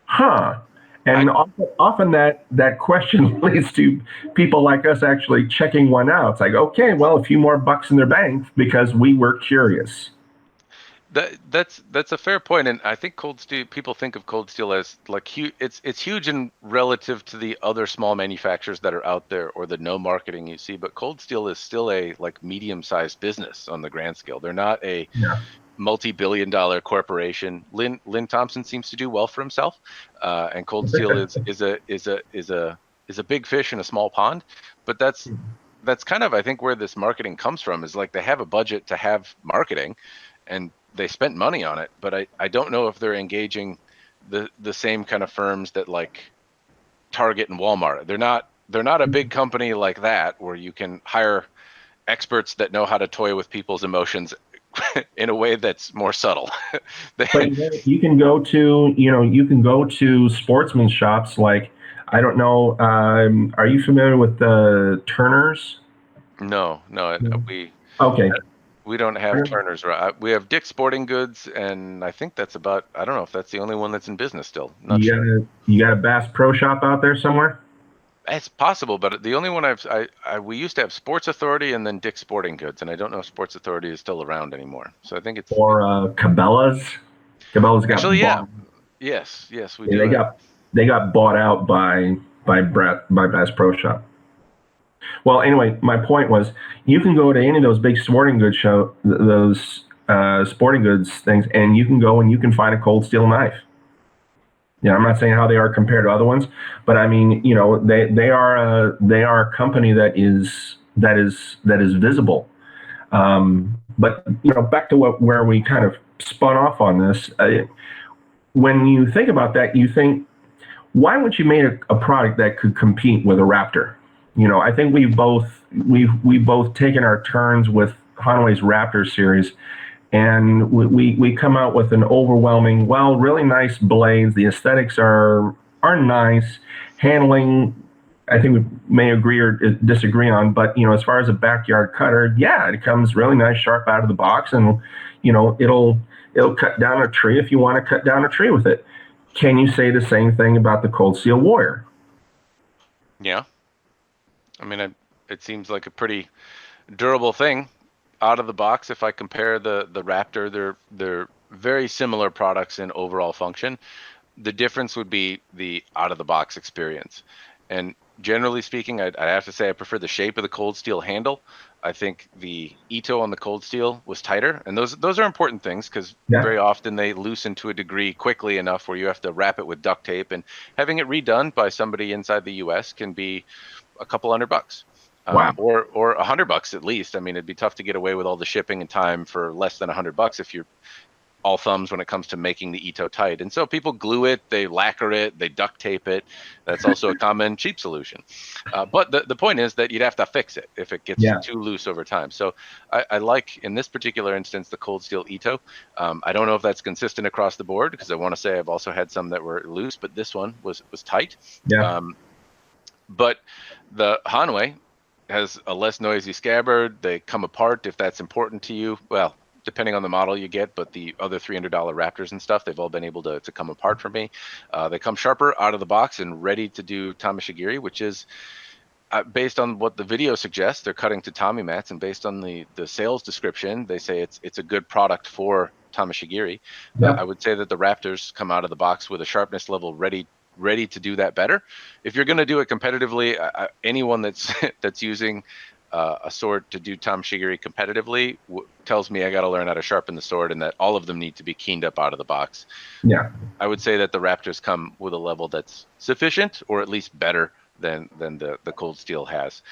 huh? And often that question leads to people like us actually checking one out. It's like, okay, well, a few more bucks in their bank because we were curious. That's a fair point, and I think Cold Steel, people think of Cold Steel as like huge. It's huge in relative to the other small manufacturers that are out there or the no marketing you see. But Cold Steel is still a like medium-sized business on the grand scale. They're not a multi-billion-dollar corporation. Lynn Thompson seems to do well for himself, and Cold Steel is a big fish in a small pond. But that's kind of, I think, where this marketing comes from, is like they have a budget to have marketing, and they spent money on it, but I don't know if they're engaging the same kind of firms that like Target and Walmart. They're not a big company like that where you can hire experts that know how to toy with people's emotions in a way that's more subtle. But you can go to sportsman shops like, I don't know, are you familiar with the Turners? No, Okay. We don't have Turners. We have Dick's Sporting Goods, and I think that's about, I don't know if that's the only one that's in business still. Not sure. You got a Bass Pro Shop out there somewhere? It's possible, but the only one we used to have Sports Authority and then Dick's Sporting Goods, and I don't know if Sports Authority is still around anymore. So I think it's... Or Cabela's. Cabela's got actually, bought. Yeah. Yes, we do. They got bought out by Bass Pro Shop. Well, anyway, my point was, you can go to any of those big sporting goods sporting goods things, and you can go and you can find a Cold Steel knife. I'm not saying how they are compared to other ones, but I mean, they are a company that is visible. But back to where we kind of spun off on this. When you think about that, you think, why wouldn't you make a product that could compete with a Raptor? I think we've both taken our turns with Hanway's Raptor series, and we come out with an overwhelming, really nice blades. The aesthetics are nice. Handling I think we may agree or disagree on, but as far as a backyard cutter, yeah, it comes really nice, sharp out of the box, and it'll cut down a tree if you want to cut down a tree with it. Can you say the same thing about the Cold Steel Warrior? Yeah, I mean, it seems like a pretty durable thing out of the box. If I compare the Raptor, they're very similar products in overall function. The difference would be the out of the box experience. And generally speaking, I have to say I prefer the shape of the cold steel handle. I think the Ito on the cold steel was tighter, and those are important things because very often they loosen to a degree quickly enough where you have to wrap it with duct tape, and having it redone by somebody inside the U.S. can be a couple $100. Wow. Or $100 at least. I mean, it'd be tough to get away with all the shipping and time for less than $100 if you're all thumbs when it comes to making the Ito tight. And so people glue it, they lacquer it, they duct tape it. That's also a common cheap solution. But the point is that you'd have to fix it if it gets too loose over time. So I like, in this particular instance, the cold steel Ito. I don't know if that's consistent across the board, because I want to say I've also had some that were loose, but this one was tight. Yeah. But the Hanwei has a less noisy scabbard. They come apart if that's important to you. Well, depending on the model you get, but the other $300 Raptors and stuff, they've all been able to come apart for me. They come sharper out of the box and ready to do tamashigiri, which is based on what the video suggests. They're cutting tatami mats, and based on the sales description, they say it's a good product for tamashigiri. Yeah. I would say that the Raptors come out of the box with a sharpness level ready to do that better. If you're going to do it competitively, anyone that's using a sword to do tamashigiri competitively tells me I got to learn how to sharpen the sword, and that all of them need to be keened up out of the box. Yeah. I would say that the Raptors come with a level that's sufficient, or at least better than the cold steel has.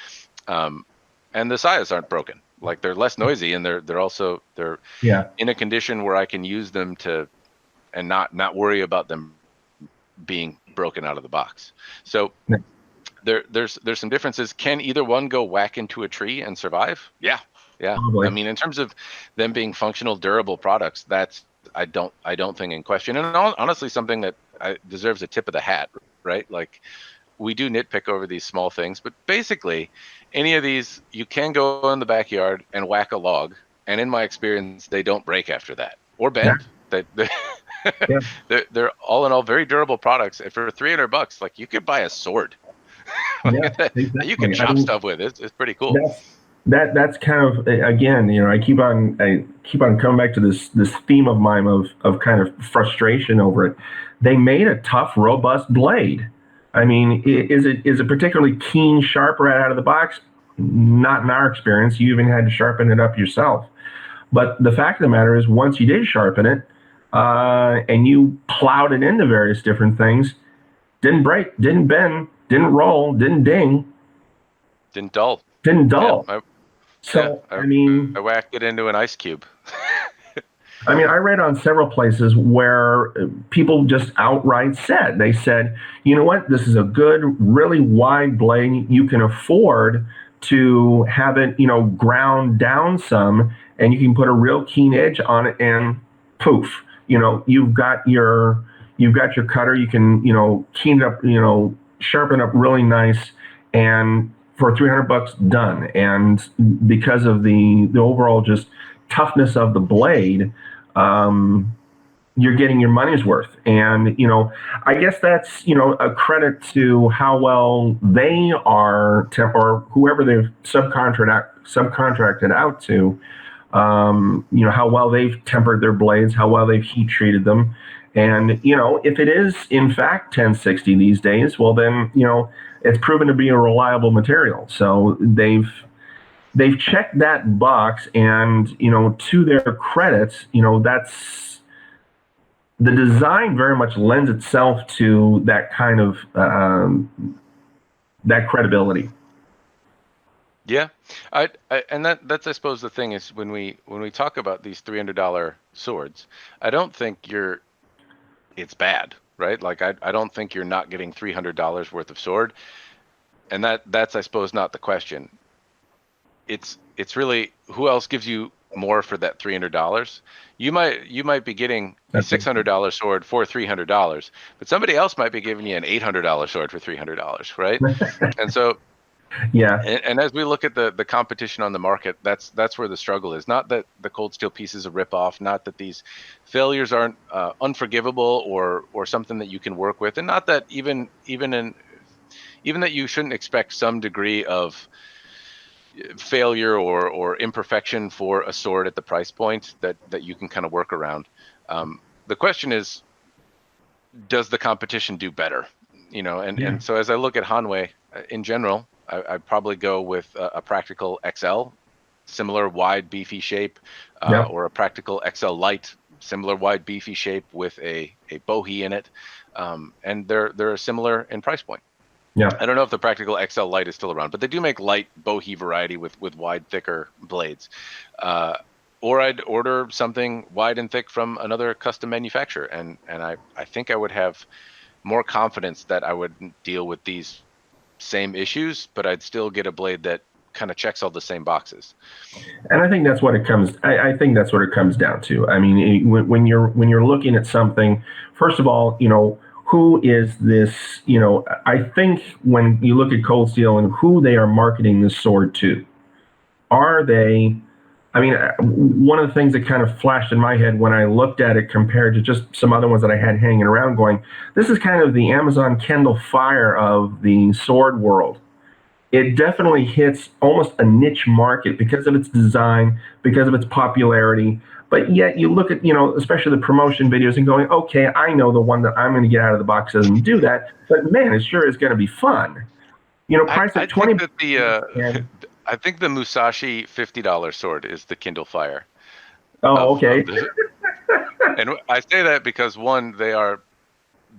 And the sayas aren't broken. Like, they're less noisy, and they're also in a condition where I can use them and not worry about them being broken out of the box. So there's some differences. Can either one go whack into a tree and survive? Yeah. Probably. I mean, in terms of them being functional, durable products, that's I don't think in question. And honestly, something that deserves a tip of the hat, right? Like, we do nitpick over these small things, but basically, any of these, you can go in the backyard and whack a log, and in my experience, they don't break after that or bend. They're all in all very durable products. And for $300, like, you could buy a sword. Exactly. You can chop stuff with. It's pretty cool. That's kind of, again, I keep on coming back to this theme of mine of kind of frustration over it. They made a tough, robust blade. I mean, is it particularly keen, sharp right out of the box? Not in our experience. You even had to sharpen it up yourself. But the fact of the matter is, once you did sharpen it, and you plowed it into various different things, didn't break, didn't bend, didn't roll, didn't ding, didn't dull. I mean, I whacked it into an ice cube. I mean, I read on several places where people just outright said, you know what, this is a good, really wide blade. You can afford to have it, ground down some, and you can put a real keen edge on it, and poof, you've got your cutter. You can, keen it up, sharpen up really nice, and for $300, done. And because of the overall just toughness of the blade, you're getting your money's worth. And I guess that's a credit to how well they are, or whoever they've subcontracted out to. How well they've tempered their blades, how well they've heat treated them. And, if it is in fact 1060 these days, well then, it's proven to be a reliable material. So they've checked that box, and, to their credit, that's the design very much lends itself to that kind of, that credibility. Yeah, and that's I suppose the thing is, when we talk about these $300 swords, I don't think it's bad, right? Like, I don't think you're not getting $300 worth of sword, and that's I suppose not the question. It's really, who else gives you more for that $300. You might be getting a $600 sword for $300, but somebody else might be giving you an $800 sword for $300, right? And so, Yeah. and as we look at the competition on the market, that's where the struggle is. Not that the cold steel piece is a ripoff, not that these failures aren't unforgivable or something that you can work with, and not that even that you shouldn't expect some degree of failure or imperfection for a sword at the price point that you can kind of work around. The question is, does the competition do better? And so as I look at Hanwei in general, I'd probably go with a practical XL, similar wide beefy shape, or a practical XL light, similar wide beefy shape with a bohie in it, and they're similar in price point. Yeah. I don't know if the practical XL light is still around, but they do make light bohie variety with wide, thicker blades. Or I'd order something wide and thick from another custom manufacturer, and I think I would have more confidence that I would deal with these same issues, but I'd still get a blade that kind of checks all the same boxes. And I think that's what it comes. I think that's what it comes down to. I mean, when you're looking at something, first of all, who is this? I think when you look at Cold Steel and who they are marketing this sword to, are they? I mean, one of the things that kind of flashed in my head when I looked at it compared to just some other ones that I had hanging around, going, this is kind of the Amazon Kindle Fire of the sword world. It definitely hits almost a niche market because of its design, because of its popularity. But yet you look at, especially the promotion videos and going, okay, I know the one that I'm going to get out of the box doesn't do that. But man, it sure is going to be fun. Price of $20. I think the Musashi $50 sword is the Kindle Fire. Oh, okay. And I say that because, one, they are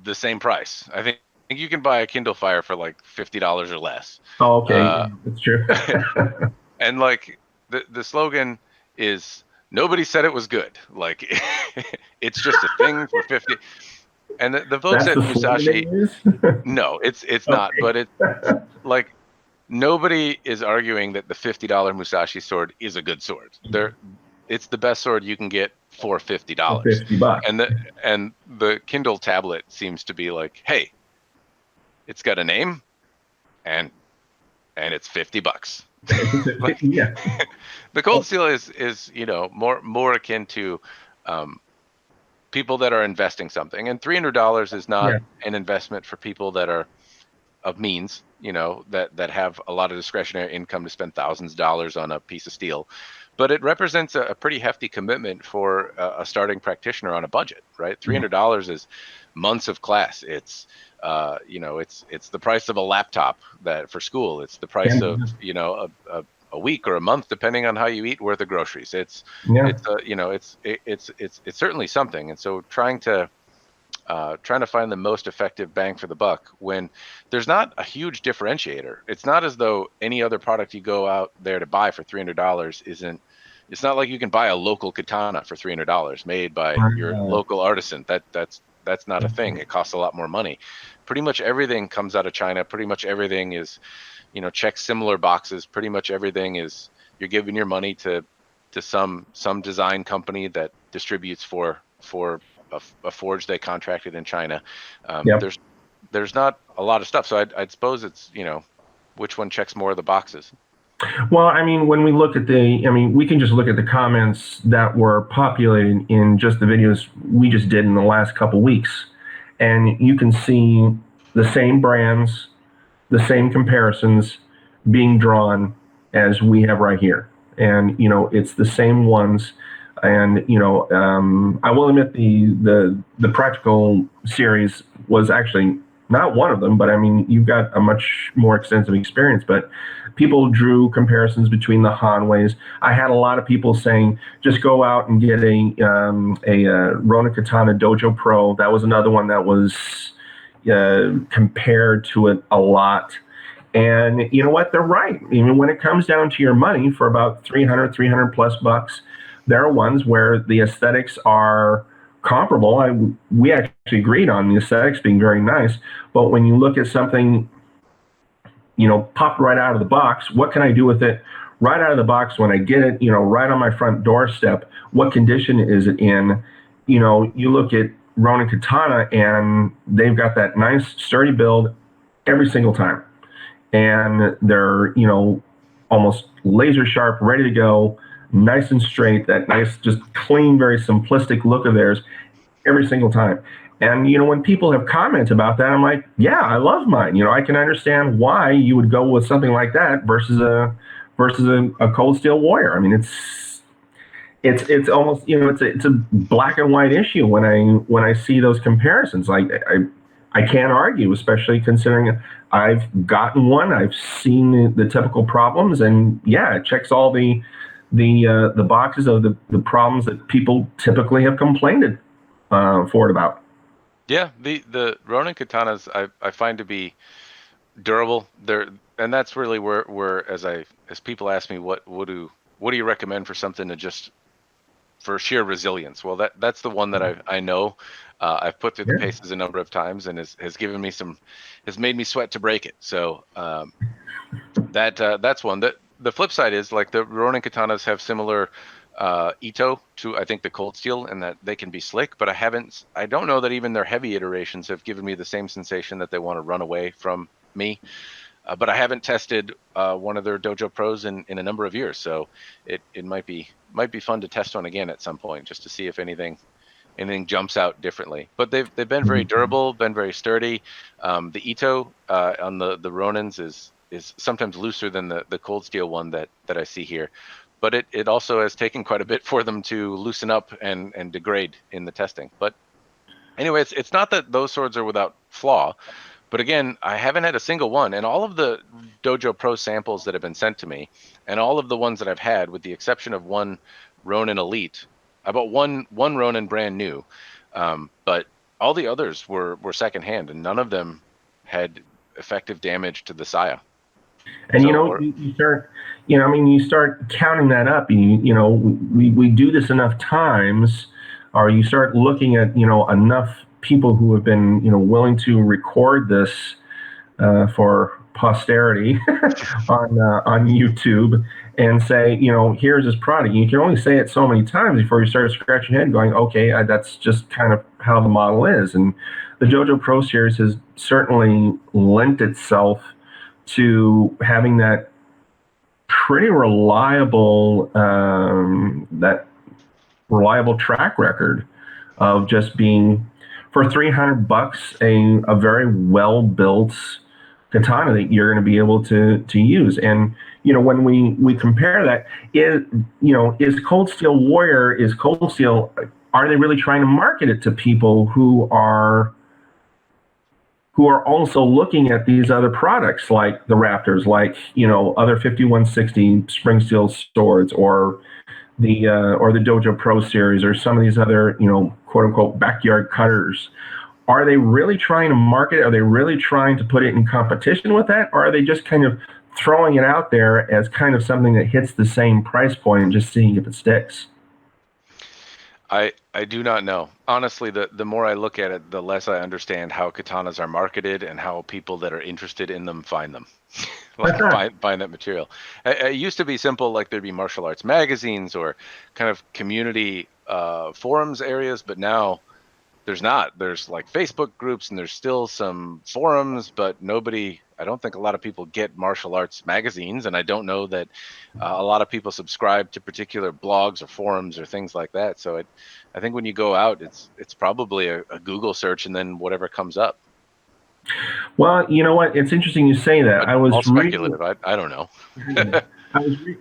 the same price. I think you can buy a Kindle Fire for like $50 or less. Oh, okay. That's true. And like the slogan is, nobody said it was good. Like, it's just a thing for 50. And the folks at Musashi, no, it's not. But it's like, nobody is arguing that the $50 Musashi sword is a good sword. It's the best sword you can get for $50. $50. And the Kindle tablet seems to be like, hey, it's got a name, and it's $50. Yeah. The Cold Steel is more akin to people that are investing something, and $300 is not an investment for people that are of means, that have a lot of discretionary income to spend thousands of dollars on a piece of steel. But it represents a pretty hefty commitment for a starting practitioner on a budget, right? $300 is months of class. It's it's the price of a laptop that for school. It's the price of a week or a month, depending on how you eat, worth of groceries. It's certainly something. And so trying to find the most effective bang for the buck when there's not a huge differentiator. It's not as though any other product you go out there to buy for $300 isn't. It's not like you can buy a local katana for $300 made by your local artisan. That's not a thing. It costs a lot more money. Pretty much everything comes out of China. Pretty much everything is, checks similar boxes. Pretty much everything is, you're giving your money to some design company that distributes for a forge they contracted in China. There's not a lot of stuff. So I'd suppose it's, which one checks more of the boxes. Well, I mean, when we look at we can just look at the comments that were populated in just the videos we just did in the last couple weeks. And you can see the same brands, the same comparisons being drawn as we have right here. And, it's the same ones. And, I will admit the practical series was actually not one of them, but I mean, you've got a much more extensive experience, but people drew comparisons between the Hanweis. I had a lot of people saying, just go out and get a Rona Katana Dojo Pro. That was another one that was compared to it a lot. And you know what? They're right. Even when it comes down to your money for about 300 plus bucks, there are ones where the aesthetics are comparable. We actually agreed on the aesthetics being very nice, but when you look at something, popped right out of the box, what can I do with it right out of the box when I get it, right on my front doorstep, what condition is it in? You look at Ronin Katana and they've got that nice sturdy build every single time. And they're, almost laser sharp, ready to go, nice and straight, that nice, just clean, very simplistic look of theirs every single time. And, when people have comments about that, I'm like, yeah, I love mine. I can understand why you would go with something like that versus a Cold Steel Warrior. I mean, it's almost, it's a black and white issue when I see those comparisons. Like I can't argue, especially considering I've gotten one, I've seen the typical problems, and yeah, it checks all the boxes of the problems that people typically have complained for it about. Yeah, the Ronin katanas I find to be durable. And that's really where as people ask me what do you recommend for something to just for sheer resilience. Well, that's the one that I know. I've put through the paces a number of times and has given me has made me sweat to break it. So that's one. The flip side is like the Ronin katanas have similar Ito to I think the Cold Steel, and that they can be slick, but I don't know that even their heavy iterations have given me the same sensation that they want to run away from me. But I haven't tested one of their Dojo Pros in a number of years, so it might be fun to test one again at some point just to see if anything jumps out differently. But they've been very durable, been very sturdy. The Ito on the Ronins is sometimes looser than the Cold Steel one that I see here. But it also has taken quite a bit for them to loosen up and degrade in the testing. But anyway, it's not that those swords are without flaw. But again, I haven't had a single one. And all of the Dojo Pro samples that have been sent to me, and all of the ones that I've had, with the exception of one Ronin Elite, I bought one Ronin brand new. But all the others were secondhand, and none of them had effective damage to the saya. And you start counting that up. We do this enough times, or you start looking at enough people who have been willing to record this for posterity on YouTube and say, here's this product. You can only say it so many times before you start scratching your head, going, okay, that's just kind of how the model is. And the Dojo Pro Series has certainly lent itself to having that pretty reliable track record of just being, for $300, a very well built katana that you're going to be able to use. And when we compare that, is Cold Steel Warrior, are they really trying to market it to people who are also looking at these other products like the Raptors, like other 5160 spring steel swords, or the Dojo Pro Series, or some of these other quote unquote backyard cutters? Are they really trying to market it? Are they really trying to put it in competition with that, or are they just kind of throwing it out there as kind of something that hits the same price point and just seeing if it sticks? I do not know. Honestly, the more I look at it, the less I understand how katanas are marketed and how people that are interested in them find them. find that material. It used to be simple, like there'd be martial arts magazines or kind of community forums areas, but now there's not. There's like Facebook groups and there's still some forums, but I don't think a lot of people get martial arts magazines, and I don't know that a lot of people subscribe to particular blogs or forums or things like that. So I think when you go out, it's probably a Google search and then whatever comes up. Well, you know what? It's interesting you say that. I was speculative. I don't know.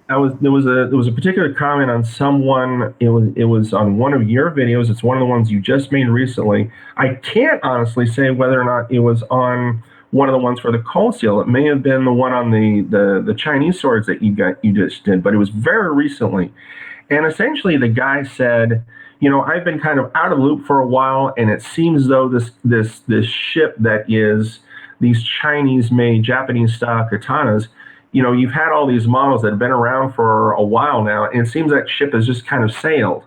There was a particular comment on someone. It was on one of your videos. It's one of the ones you just made recently. I can't honestly say whether or not it was on one of the ones for the Cold Steel. It may have been the one on the Chinese swords that you just did, but it was very recently. And essentially, the guy said, I've been kind of out of the loop for a while, and it seems though this ship that is these Chinese-made Japanese-style katanas, you've had all these models that have been around for a while now, and it seems that ship has just kind of sailed.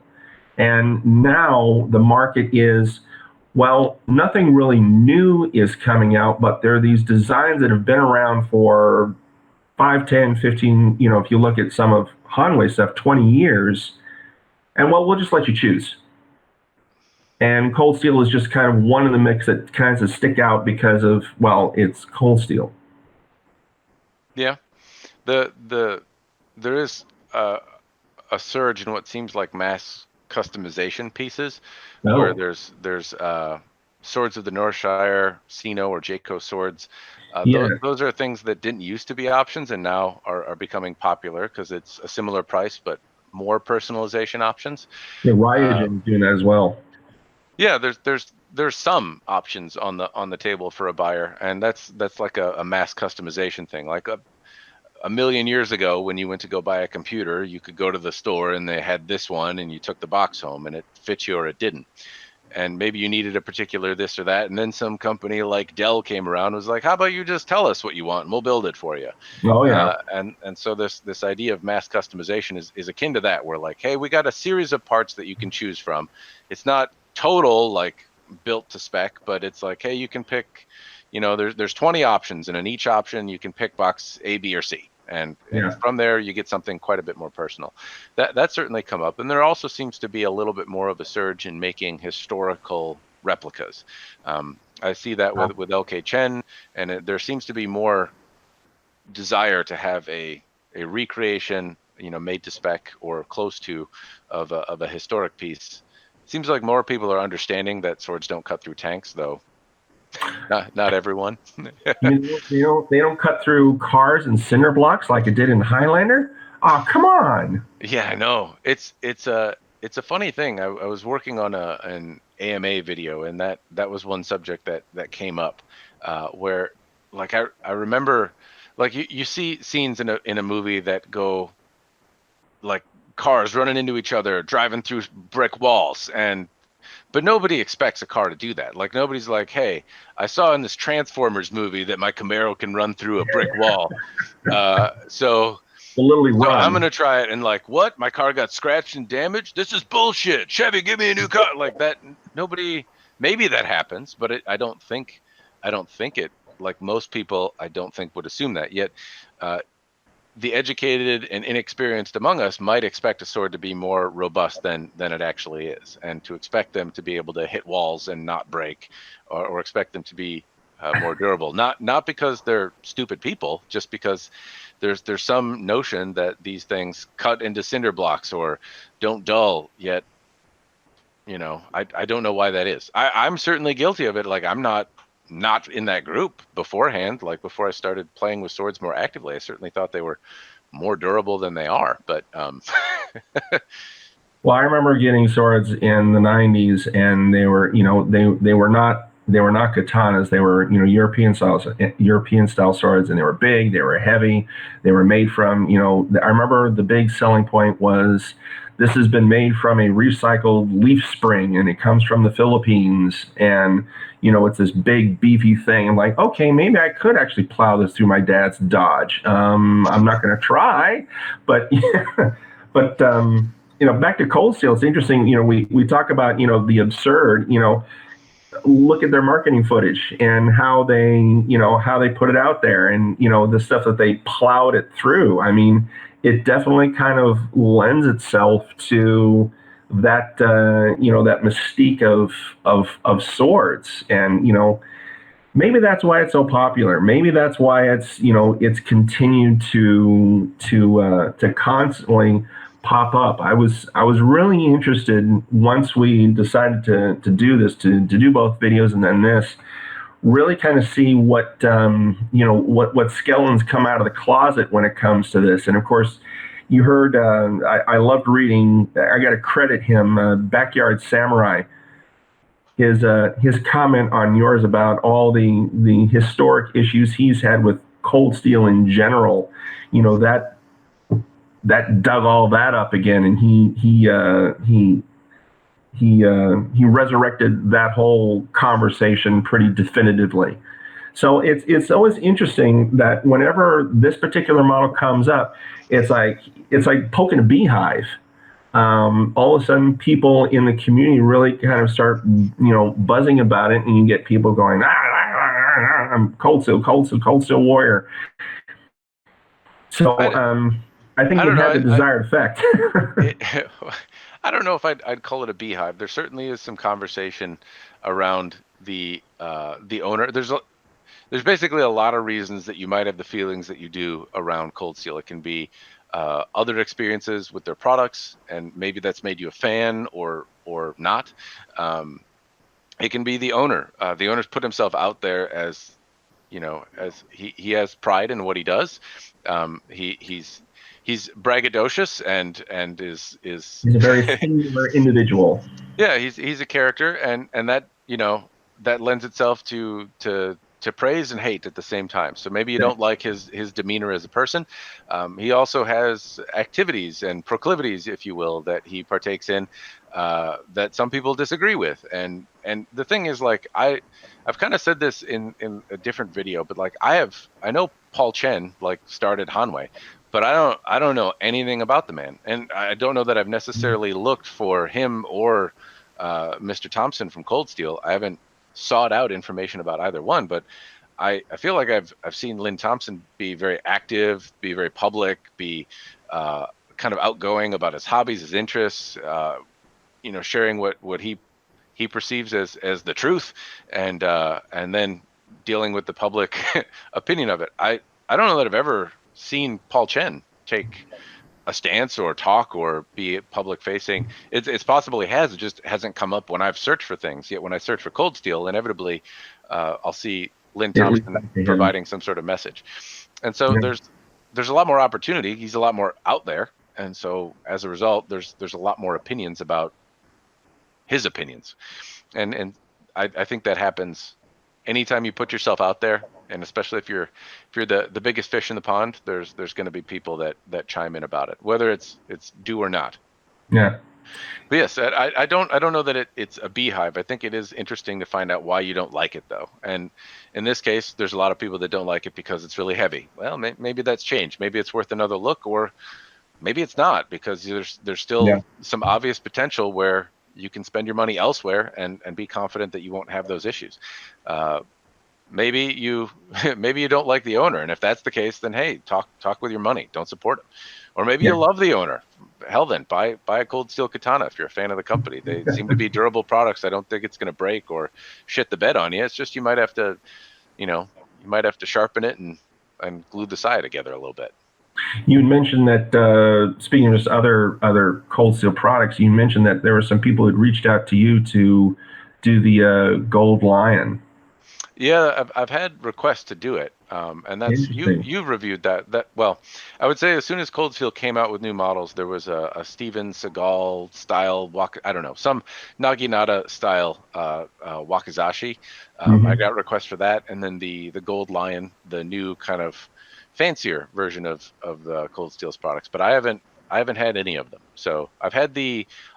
And now the market is, well, nothing really new is coming out, but there are these designs that have been around for 5, 10, 15, if you look at some of Hanwei stuff, 20 years, and well, we'll just let you choose. And cold steel is just kind of one in the mix that kind of stick out because of, well, it's cold steel. Yeah, there is a surge in what seems like mass customization pieces, where there's Swords of the Northshire, Sino or Jayco swords. Those are things that didn't used to be options and now are becoming popular because it's a similar price but more personalization options. Yeah, Ryogen is doing that as well. Yeah, there's some options on the table for a buyer, and that's like a mass customization thing. Like a million years ago, when you went to go buy a computer, you could go to the store and they had this one, and you took the box home, and it fit you or it didn't. And maybe you needed a particular this or that, and then some company like Dell came around and was like, "How about you just tell us what you want, and we'll build it for you." Oh yeah. And so this idea of mass customization is akin to that, where like, hey, we got a series of parts that you can choose from. It's not total like built to spec, but it's like, hey, you can pick, there's 20 options, and in each option you can pick box A, B, or C. And from there you get something quite a bit more personal. That certainly come up, and there also seems to be a little bit more of a surge in making historical replicas. I see that with LK Chen, and there seems to be more desire to have a recreation, made to spec or close to of a historic piece. Seems like more people are understanding that swords don't cut through tanks, though. Not everyone. They don't cut through cars and cinder blocks like it did in Highlander. Oh, come on. Yeah, I know. It's a funny thing. I was working on an AMA video, and that was one subject that came up, where like I remember, like you see scenes in a movie that go like cars running into each other, driving through brick walls, but nobody expects a car to do that. Like nobody's like, hey, I saw in this Transformers movie that my Camaro can run through a brick wall. So I'm going to try it. And like, what? My car got scratched and damaged? This is bullshit. Chevy, give me a new car. Like that. Maybe that happens, but I don't think it, like most people, I don't think would assume that. Yet the educated and inexperienced among us might expect a sword to be more robust than it actually is, and to expect them to be able to hit walls and not break, or expect them to be more durable. Not because they're stupid people, just because there's some notion that these things cut into cinder blocks or don't dull. Yet, I don't know why that is. I'm certainly guilty of it. Like I'm not in that group beforehand. Like before I started playing with swords more actively, I certainly thought they were more durable than they are. But well, I remember getting swords in the 90s, and they were, they were not katanas. They were, European style swords, and they were big, they were heavy, they were made from, I remember the big selling point was, this has been made from a recycled leaf spring, and it comes from the Philippines, and it's this big beefy thing. I'm like, okay, maybe I could actually plow this through my dad's Dodge. I'm not going to try, but back to cold steel. It's interesting. We talk about the absurd. Look at their marketing footage and how they put it out there, and the stuff that they plowed it through. I mean, it definitely kind of lends itself to that that mystique of swords, and maybe that's why it's so popular. Maybe that's why it's continued to constantly pop up. I was really interested once we decided to do this, to do both videos and then this, really kind of see what skeletons come out of the closet when it comes to this. And of course, you heard, I loved reading, I got to credit him, Backyard Samurai, his comment on yours about all the historic issues he's had with cold steel in general. That dug all that up again, and he resurrected that whole conversation pretty definitively. So it's always interesting that whenever this particular model comes up, it's like poking a beehive. All of a sudden, people in the community really kind of start buzzing about it, and you get people going, I'm cold steel warrior. So I think I it don't know. had the desired effect. I don't know if I'd call it a beehive. There certainly is some conversation around the owner. There's basically a lot of reasons that you might have the feelings that you do around Cold Steel. It can be other experiences with their products, and maybe that's made you a fan or not. It can be the owner. The owner's put himself out there as, as he has pride in what he does. He's braggadocious and is He's a very singular individual. yeah, he's a character, and that that lends itself to praise and hate at the same time. So maybe you don't like his demeanor as a person. He also has activities and proclivities, if you will, that he partakes in that some people disagree with. And the thing is, like, I've kind of said this in a different video, but like I know Paul Chen like started Hanwei, but I don't know anything about the man, and I don't know that I've necessarily looked for him or Mr. Thompson from Cold Steel. I haven't sought out information about either one, but I feel like I've seen Lynn Thompson be very active, be very public, be kind of outgoing about his hobbies, his interests, sharing what he perceives as the truth, and then dealing with the public opinion of it. I don't know that I've ever seen Paul Chen take a stance or talk or be public facing. It's possible he has. It just hasn't come up when I've searched for things. Yet when I search for Cold Steel, inevitably I'll see Lynn Thompson providing some sort of message. And so there's a lot more opportunity. He's a lot more out there, and so as a result, there's a lot more opinions about his opinions, and I think that happens anytime you put yourself out there. And especially if you're the biggest fish in the pond, there's going to be people that chime in about it, whether it's due or not. Yeah. But yes, I don't know that it's a beehive. I think it is interesting to find out why you don't like it, though. And in this case, there's a lot of people that don't like it because it's really heavy. Well, maybe that's changed. Maybe it's worth another look, or maybe it's not, because there's still some obvious potential where you can spend your money elsewhere and be confident that you won't have those issues. Maybe you don't like the owner, and if that's the case, then hey, talk with your money. Don't support him. Or maybe you love the owner. Hell, then buy a Cold Steel Katana if you're a fan of the company. They seem to be durable products. I don't think it's going to break or shit the bed on you. It's just you might have to sharpen it and glue the side together a little bit. You mentioned that speaking of just other Cold Steel products, you mentioned that there were some people who had reached out to you to do the Gold Lion. Yeah, I've had requests to do it, and that's you've reviewed that. Well, I would say as soon as Cold Steel came out with new models, there was a Steven Seagal style some Naginata style wakizashi. I got requests for that, and then the Gold Lion, the new kind of fancier version of the Cold Steel's products, but I haven't had any of them. So I've had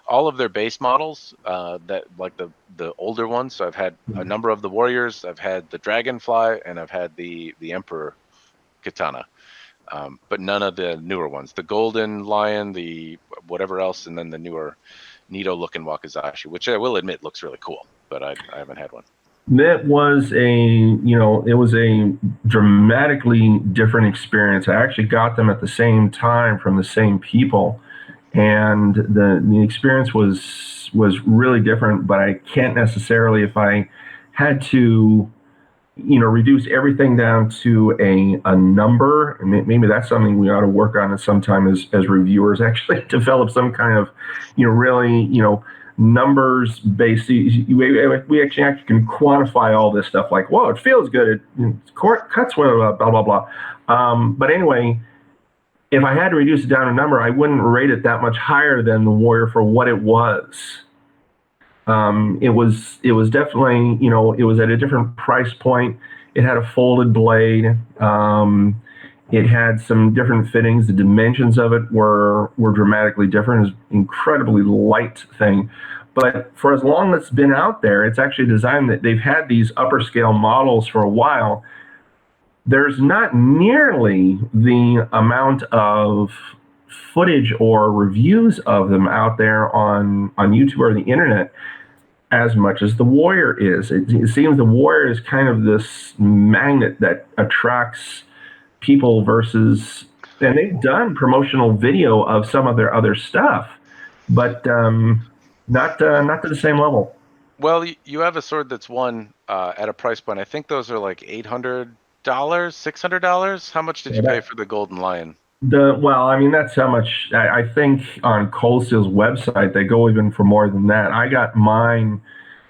all of their base models, that like the older ones. So I've had a number of the Warriors, I've had the Dragonfly, and I've had the Emperor Katana, but none of the newer ones. The Golden Lion, the whatever else, and then the newer Nito looking wakizashi, which I will admit looks really cool, but I haven't had one. That was it was a dramatically different experience. I actually got them at the same time from the same people, and the experience was really different. But I can't necessarily, if I had to, reduce everything down to a number. And maybe that's something we ought to work on at some time as reviewers. Actually, develop some kind of, really, numbers based. We actually can quantify all this stuff. Like, whoa, it feels good. It cuts well, blah blah blah. But anyway, if I had to reduce it down to a number, I wouldn't rate it that much higher than the Warrior for what it was. It was definitely, it was at a different price point. It had a folded blade. It had some different fittings. The dimensions of it were dramatically different. It was an incredibly light thing. But for as long as it's been out there, it's actually designed that they've had these upper scale models for a while. There's not nearly the amount of footage or reviews of them out there on YouTube or the internet as much as the Warrior is. It seems the Warrior is kind of this magnet that attracts people versus And they've done promotional video of some of their other stuff, but not to the same level. Well, you have a sword that's won at a price point. I think those are like $800, $600. How much did you pay for the Golden Lion? Well, I mean, that's how much I think on Cold Steel's website they go even for more than that. I got mine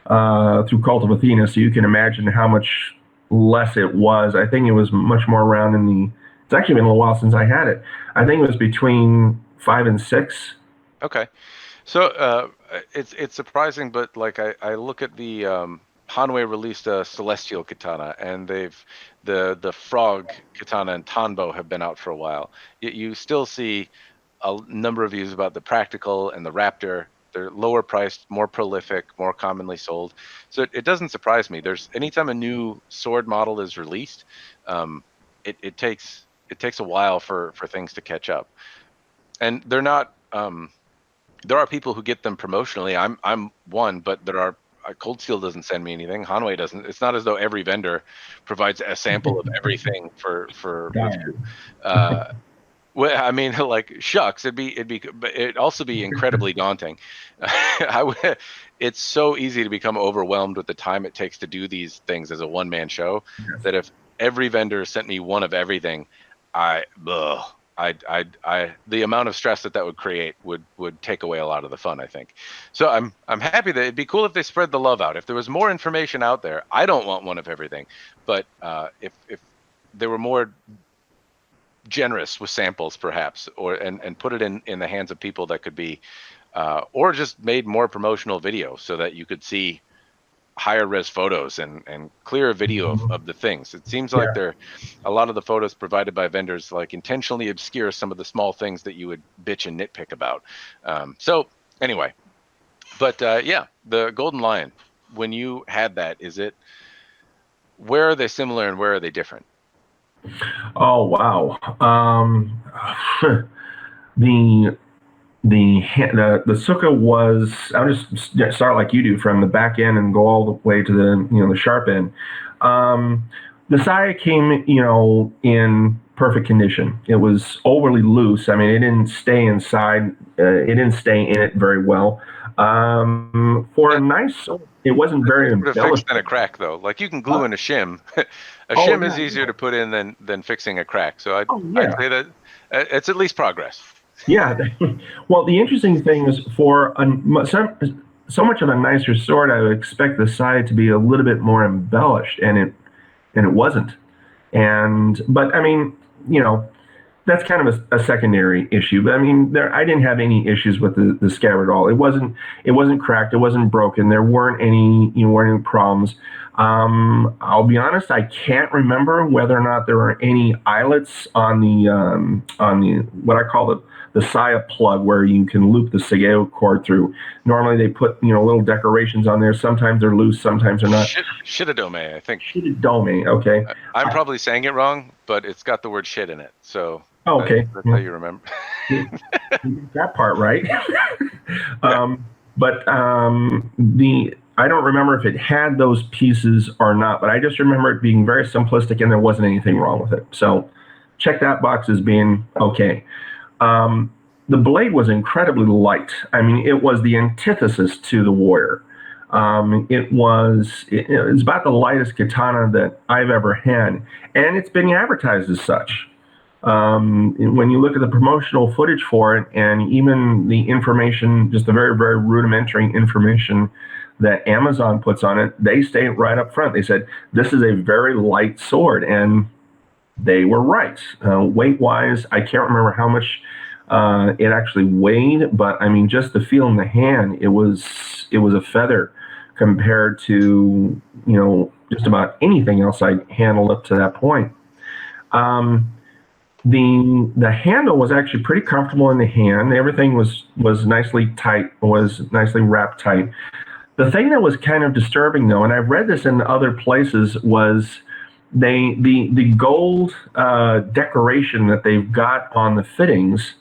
through Cult of Athena, so you can imagine how much less it was. I think it was much more around in the. It's actually been a little while since I had it. I think it was between 5 and 6. Okay, so it's surprising, but like I look at the Hanwei released a Celestial Katana, and the Frog Katana and Tanbo have been out for a while. Yet you still see a number of views about the Practical and the Raptor. They're lower priced, more prolific, more commonly sold. So it doesn't surprise me. Anytime a new sword model is released, it takes a while for things to catch up. And they're not. There are people who get them promotionally. I'm one, but there are. Cold Steel doesn't send me anything. Hanwei doesn't. It's not as though every vendor provides a sample of everything for review. Well, I mean, like shucks, it'd also be incredibly daunting. It's so easy to become overwhelmed with the time it takes to do these things as a one-man show. Yes. That if every vendor sent me one of everything, the amount of stress that would create would take away a lot of the fun, I think. So I'm happy that it'd be cool if they spread the love out. If there was more information out there, I don't want one of everything, but if there were more generous with samples, perhaps, and put it in the hands of people that could be, or just made more promotional video so that you could see higher res photos and clearer video of the things. It seems like a lot of the photos provided by vendors like intentionally obscure some of the small things that you would bitch and nitpick about. So anyway, but the Golden Lion, when you had that, where are they similar and where are they different? Oh wow. The Tsuka was, I'll just start like you do from the back end and go all the way to the sharp end. The Saya came in perfect condition. It was overly loose. I mean, it didn't stay inside. It didn't stay in it very well. For a nice, it wasn't very embellished. Than a crack though. Like you can glue in a shim. A shim is easier to put in than fixing a crack. So I'd say that it's at least progress. Yeah. Well, the interesting thing is for so much of a nicer sword, I would expect the side to be a little bit more embellished, and it wasn't. But I mean, that's kind of a secondary issue. But I mean, I didn't have any issues with the scabbard at all. It wasn't cracked. It wasn't broken. There weren't any problems. I'll be honest, I can't remember whether or not there were any eyelets on the what I call the Saya plug, where you can loop the Sageo cord through. Normally they put little decorations on there. Sometimes they're loose, sometimes they're not. Shitadome, I think. Shitadome, okay. I'm probably saying it wrong, but it's got the word shit in it. So okay, that's how you remember. That part right. But I don't remember if it had those pieces or not, but I just remember it being very simplistic and there wasn't anything wrong with it. So check that box as being okay. The blade was incredibly light. I mean, it was the antithesis to the Warrior. It's about the lightest katana that I've ever had, and it's been advertised as such. When you look at the promotional footage for it, and even the information, just the very, very rudimentary information that Amazon puts on it, they state right up front. They said, this is a very light sword, and they were right. Weight-wise, I can't remember how much it actually weighed, but I mean, just the feel in the hand, it was a feather compared to just about anything else I handled up to that point. The handle was actually pretty comfortable in the hand. Everything was nicely tight, was nicely wrapped tight. The thing that was kind of disturbing, though, and I've read this in other places, was the gold decoration that they've got on the fittings.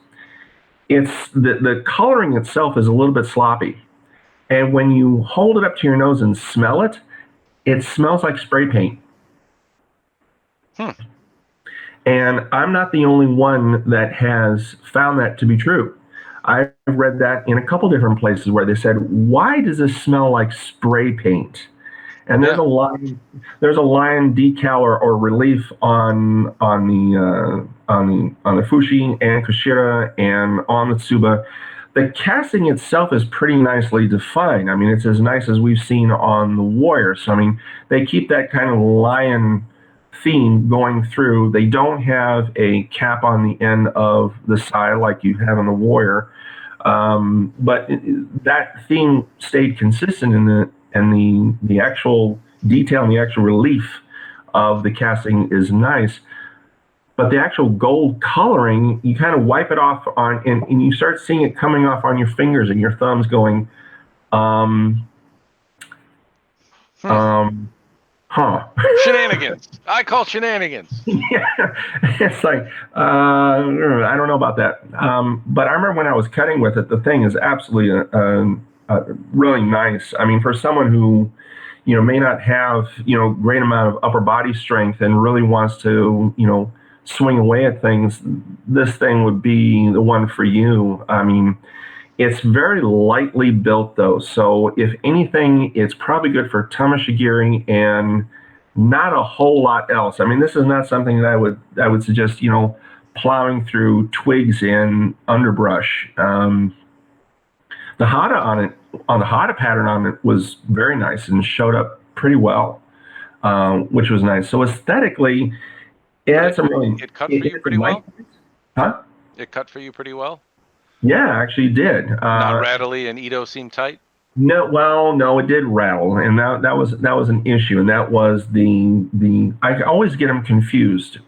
It's the coloring itself is a little bit sloppy, and when you hold it up to your nose and smell it, it smells like spray paint. And I'm not the only one that has found that to be true. I've read that in a couple different places where they said, "Why does this smell like spray paint?" And Yeah. there's a line decal or relief on the fushi and kushira and on the tsuba. The casting itself is pretty nicely defined. I mean, it's as nice as we've seen on the warrior. So I mean, they keep that kind of lion theme going through. They don't have a cap on the end of the side like you have on the warrior. But that theme stayed consistent in the actual detail and the actual relief of the casting is nice. But the actual gold coloring, you kind of wipe it off and you start seeing it coming off on your fingers and your thumbs going, Shenanigans. I call shenanigans. Yeah, it's like I don't know about that. But I remember when I was cutting with it, the thing is absolutely really nice. I mean, for someone who may not have great amount of upper body strength and really wants to swing away at things, this thing would be the one for you. I mean, it's very lightly built though, so if anything, it's probably good for tamashigiri and not a whole lot else. I mean, this is not something that I would suggest plowing through twigs and underbrush. The hata on the hata pattern on it was very nice and showed up pretty well, which was nice. So aesthetically, it had some really. It cut for you pretty well. Huh? It cut for you pretty well. Yeah, actually did. Not rattly and Ito seemed tight. No, it did rattle, and that was an issue, and that was the I always get them confused.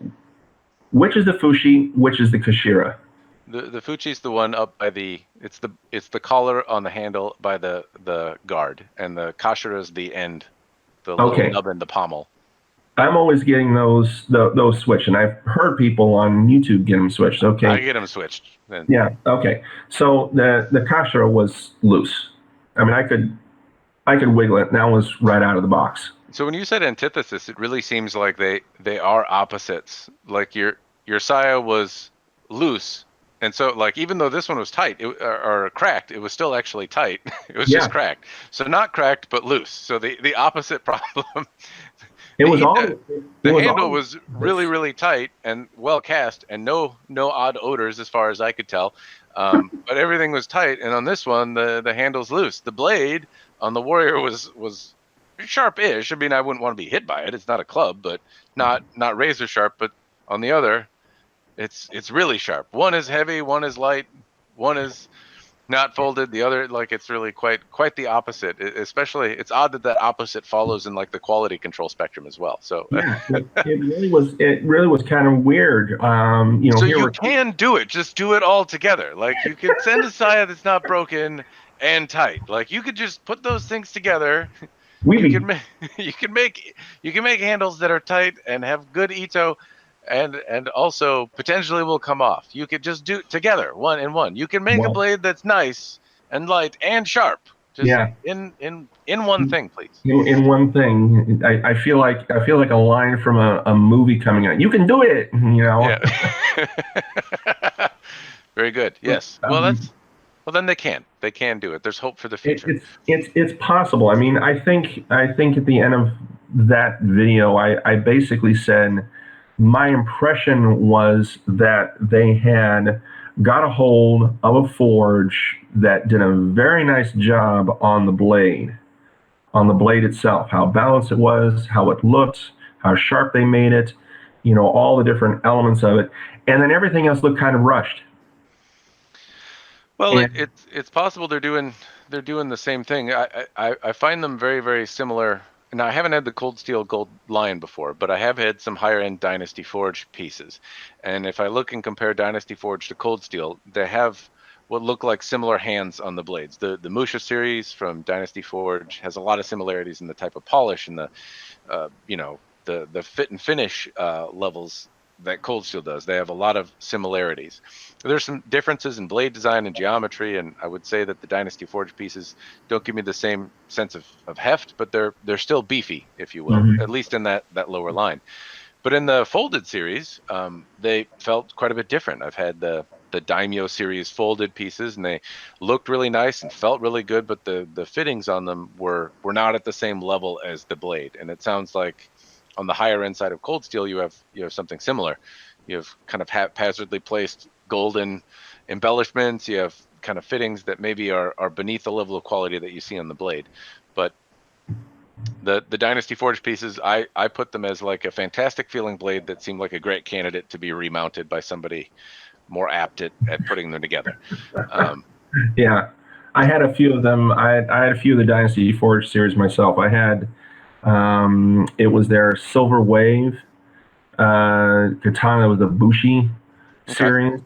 Which is the fushi? Which is the kushira? The fuchi's the one up by it's the collar on the handle by the guard, and the kashira's the end, the little nub and the pommel. I'm always getting those switched, and I've heard people on YouTube get them switched. Okay, I get them switched. Then. Yeah. Okay. So the kashira was loose. I mean, I could wiggle it, and that was right out of the box. So when you said antithesis, it really seems like they are opposites. Like your saya was loose, and so like even though this one was tight or cracked, it was still actually tight. It was just cracked. So not cracked, but loose. So the opposite problem. The handle was really, really tight and well cast, and no odd odors as far as I could tell. But everything was tight, and on this one, the handle's loose. The blade on the warrior was sharp-ish. I mean, I wouldn't want to be hit by it. It's not a club, but not razor sharp. But on the other, it's really sharp. One is heavy, one is light, one is not folded. The other, like, it's really quite the opposite. Especially, it's odd that opposite follows in like the quality control spectrum as well. So yeah, it really was kind of weird. So you can do it. Just do it all together. Like you could send a saya that's not broken and tight. Like you could just put those things together. You can make handles that are tight and have good Ito. And also potentially will come off. You could just do together, one and one. You can make a blade that's nice and light and sharp. Just in one thing, please. In one thing, I feel like a line from a movie coming out. You can do it, Yeah. Very good. Yes. Well, then they can do it. There's hope for the future. It's possible. I mean, I think at the end of that video, I basically said. My impression was that they had got a hold of a forge that did a very nice job on the blade itself, how balanced it was, how it looked, how sharp they made it, all the different elements of it. And then everything else looked kind of rushed. Well, it's possible they're doing the same thing. I find them very, very similar. Now, I haven't had the Cold Steel Gold Lion before, but I have had some higher-end Dynasty Forge pieces. And if I look and compare Dynasty Forge to Cold Steel, they have what look like similar hands on the blades. The Musha series from Dynasty Forge has a lot of similarities in the type of polish and the fit and finish levels that Cold Steel does. They have a lot of similarities. There's some differences in blade design and geometry, and I would say that the Dynasty Forge pieces don't give me the same sense of heft, but they're still beefy, if you will, at least in that lower line. But in the folded series, they felt quite a bit different. I've had the Daimyo series folded pieces, and they looked really nice and felt really good, but the fittings on them were not at the same level as the blade. And it sounds like on the higher end side of cold steel, you have something similar. You have kind of haphazardly placed golden embellishments. You have kind of fittings that maybe are beneath the level of quality that you see on the blade. But the Dynasty Forge pieces, I put them as like a fantastic feeling blade that seemed like a great candidate to be remounted by somebody more apt at putting them together. Yeah, I had a few of them. I had a few of the Dynasty Forge series myself. I had it was their Silver Wave katana, was the Bushi series.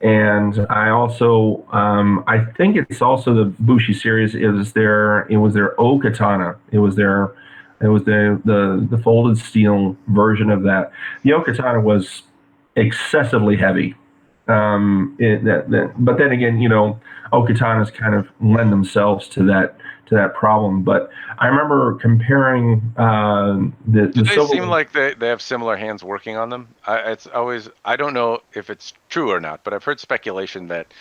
And I also, I think it's also the Bushi series. It was their O katana. It was the folded steel version of that. The O katana was excessively heavy. But then again, O katanas kind of lend themselves to that problem. But I remember comparing Do they seem like they have similar hands working on them? I don't know if it's true or not, but I've heard speculation that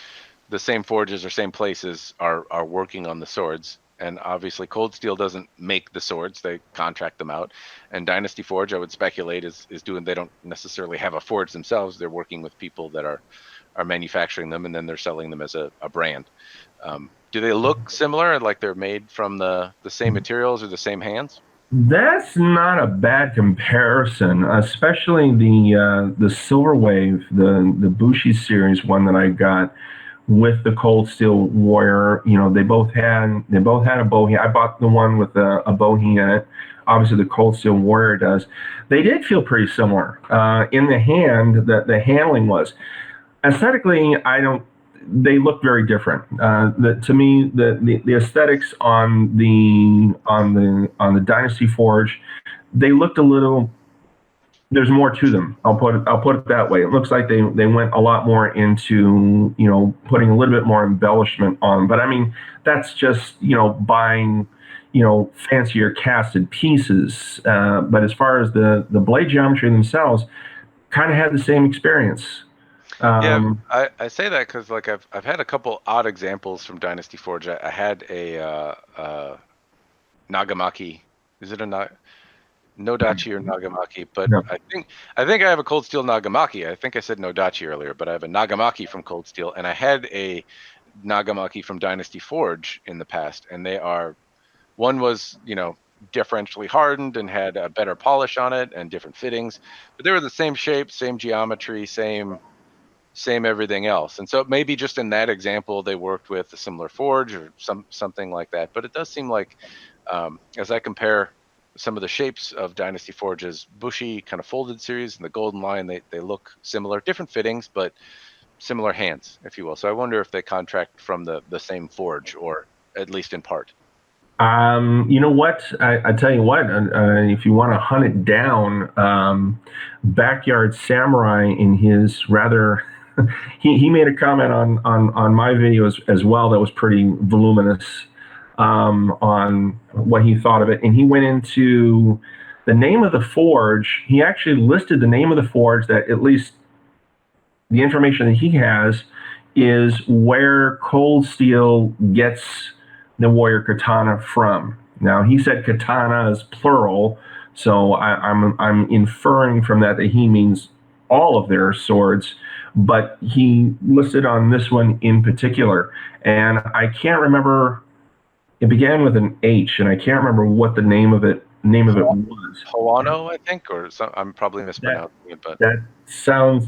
the same forges or same places are working on the swords. And obviously Cold Steel doesn't make the swords, they contract them out. And Dynasty Forge, I would speculate, is doing, they don't necessarily have a forge themselves, they're working with people that are manufacturing them, and then they're selling them as a brand. Do they look similar, like they're made from the same materials or the same hands? That's not a bad comparison, especially the Silver Wave, the Bushi series one that I got with the Cold Steel Warrior. They both had a bohie. I bought the one with a bohie in it. Obviously, the Cold Steel Warrior does. They did feel pretty similar in the hand. The handling was aesthetically. They look very different. To me, the aesthetics on the Dynasty Forge, they looked a little. There's more to them. I'll put it that way. It looks like they went a lot more into putting a little bit more embellishment on. But I mean, that's just buying fancier casted pieces. But as far as the blade geometry themselves, kind of had the same experience. Yeah, I say that because like I've had a couple odd examples from Dynasty Forge. I had a Nagamaki. Is it a Nodachi or Nagamaki? But No. I think I have a Cold Steel Nagamaki. I think I said Nodachi earlier, but I have a Nagamaki from Cold Steel, and I had a Nagamaki from Dynasty Forge in the past, and one was differentially hardened and had a better polish on it and different fittings, but they were the same shape, same geometry, same everything else. And so maybe just in that example they worked with a similar forge or something like that. But it does seem like as I compare some of the shapes of Dynasty Forge's Bushi kind of folded series and the Golden Lion, they look similar, different fittings, but similar hands, if you will. So I wonder if they contract from the same forge, or at least in part. You know what? I tell you what. If you want to hunt it down, Backyard Samurai in his rather, he made a comment on my videos as well that was pretty voluminous on what he thought of it, and he went into the name of the forge. He actually listed the name of the forge, that at least the information that he has is where Cold Steel gets the Warrior Katana from. Now he said katana is plural, so I'm inferring from that he means all of their swords, but he listed on this one in particular, and I can't remember. It began with an H, and I can't remember what the name of it was. Hawano, I think, or some, I'm probably mispronouncing it, but that sounds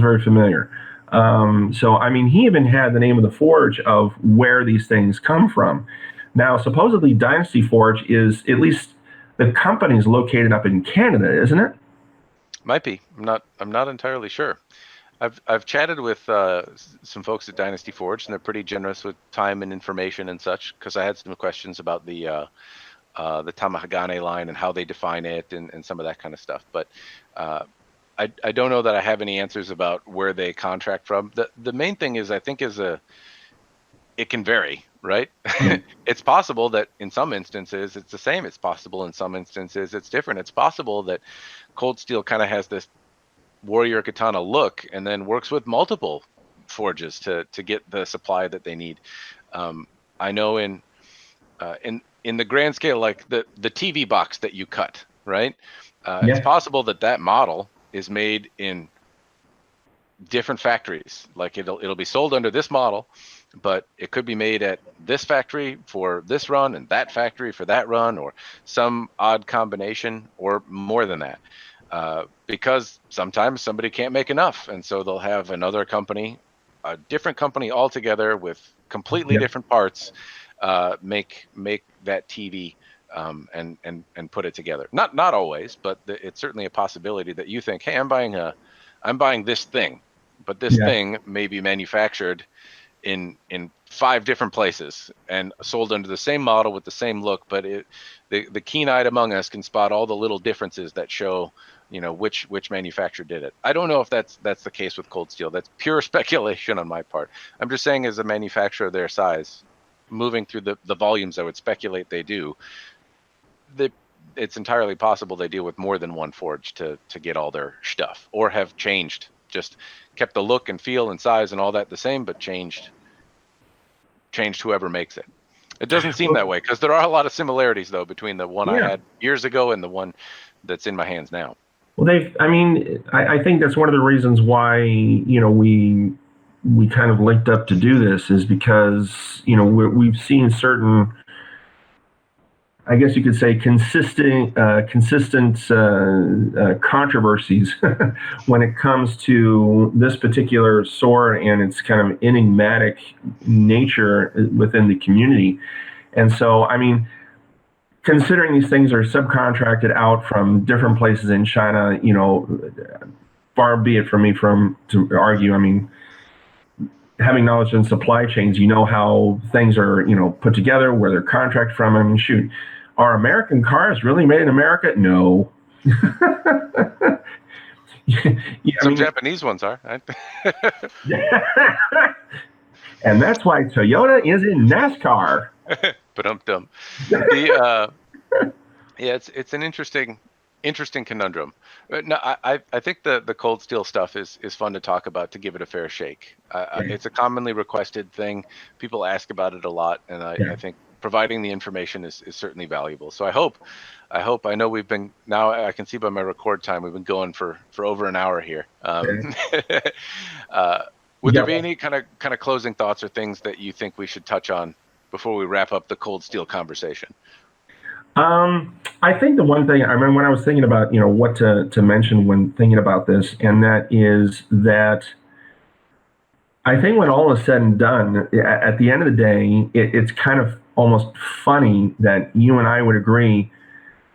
very familiar. So I mean, he even had the name of the forge of where these things come from. Now, supposedly, Dynasty Forge is, at least the company is located up in Canada, isn't it? Might be. I'm not entirely sure. I've chatted with some folks at Dynasty Forge, and they're pretty generous with time and information and such, because I had some questions about the Tamahagane line and how they define it and some of that kind of stuff. But I don't know that I have any answers about where they contract from. The main thing is, I think, it can vary. right? It's possible that in some instances it's the same. It's possible in some instances it's different. It's possible that cold steel kind of has this warrior katana look and then works with multiple forges to get the supply that they need. I know in the grand scale, like the TV box that you cut, right? It's possible that model is made in different factories. Like it'll be sold under this model, but it could be made at this factory for this run and that factory for that run, or some odd combination, or more than that. Because sometimes somebody can't make enough, and so they'll have another company, a different company altogether with completely different parts, make that TV and put it together. Not always, but it's certainly a possibility that you think, hey, I'm buying this thing, but this thing may be manufactured in 5 different places and sold under the same model with the same look, but the keen-eyed among us can spot all the little differences that show, which manufacturer did it. I don't know if that's the case with cold steel. That's pure speculation on my part. I'm just saying, as a manufacturer of their size, moving through the volumes I would speculate they do, it's entirely possible they deal with more than one forge to get all their stuff, or have changed, just kept the look and feel and size and all that the same, but changed whoever makes it. It doesn't seem that way, because there are a lot of similarities though between the one I had years ago and the one that's in my hands now. Well, I think that's one of the reasons why, we kind of linked up to do this, is because, we've seen certain, I guess you could say, consistent controversies when it comes to this particular sword and its kind of enigmatic nature within the community. And so, considering these things are subcontracted out from different places in China, far be it from me to argue. Having knowledge in supply chains, how things are, put together, where they're contracted from. Shoot, are American cars really made in America? No. Some Japanese ones are. And that's why Toyota is in NASCAR. Ba-dum-dum. It's an interesting conundrum. No, I think the cold steel stuff is fun to talk about, to give it a fair shake. It's a commonly requested thing. People ask about it a lot, and I think providing the information is certainly valuable. So I know we've been, now I can see by my record time, we've been going for over an hour here. Would there be any kind of closing thoughts or things that you think we should touch on before we wrap up the cold steel conversation? I think the one thing I remember when I was thinking about, what to mention when thinking about this, and that is that I think when all is said and done, at the end of the day, it's kind of almost funny that you and I would agree,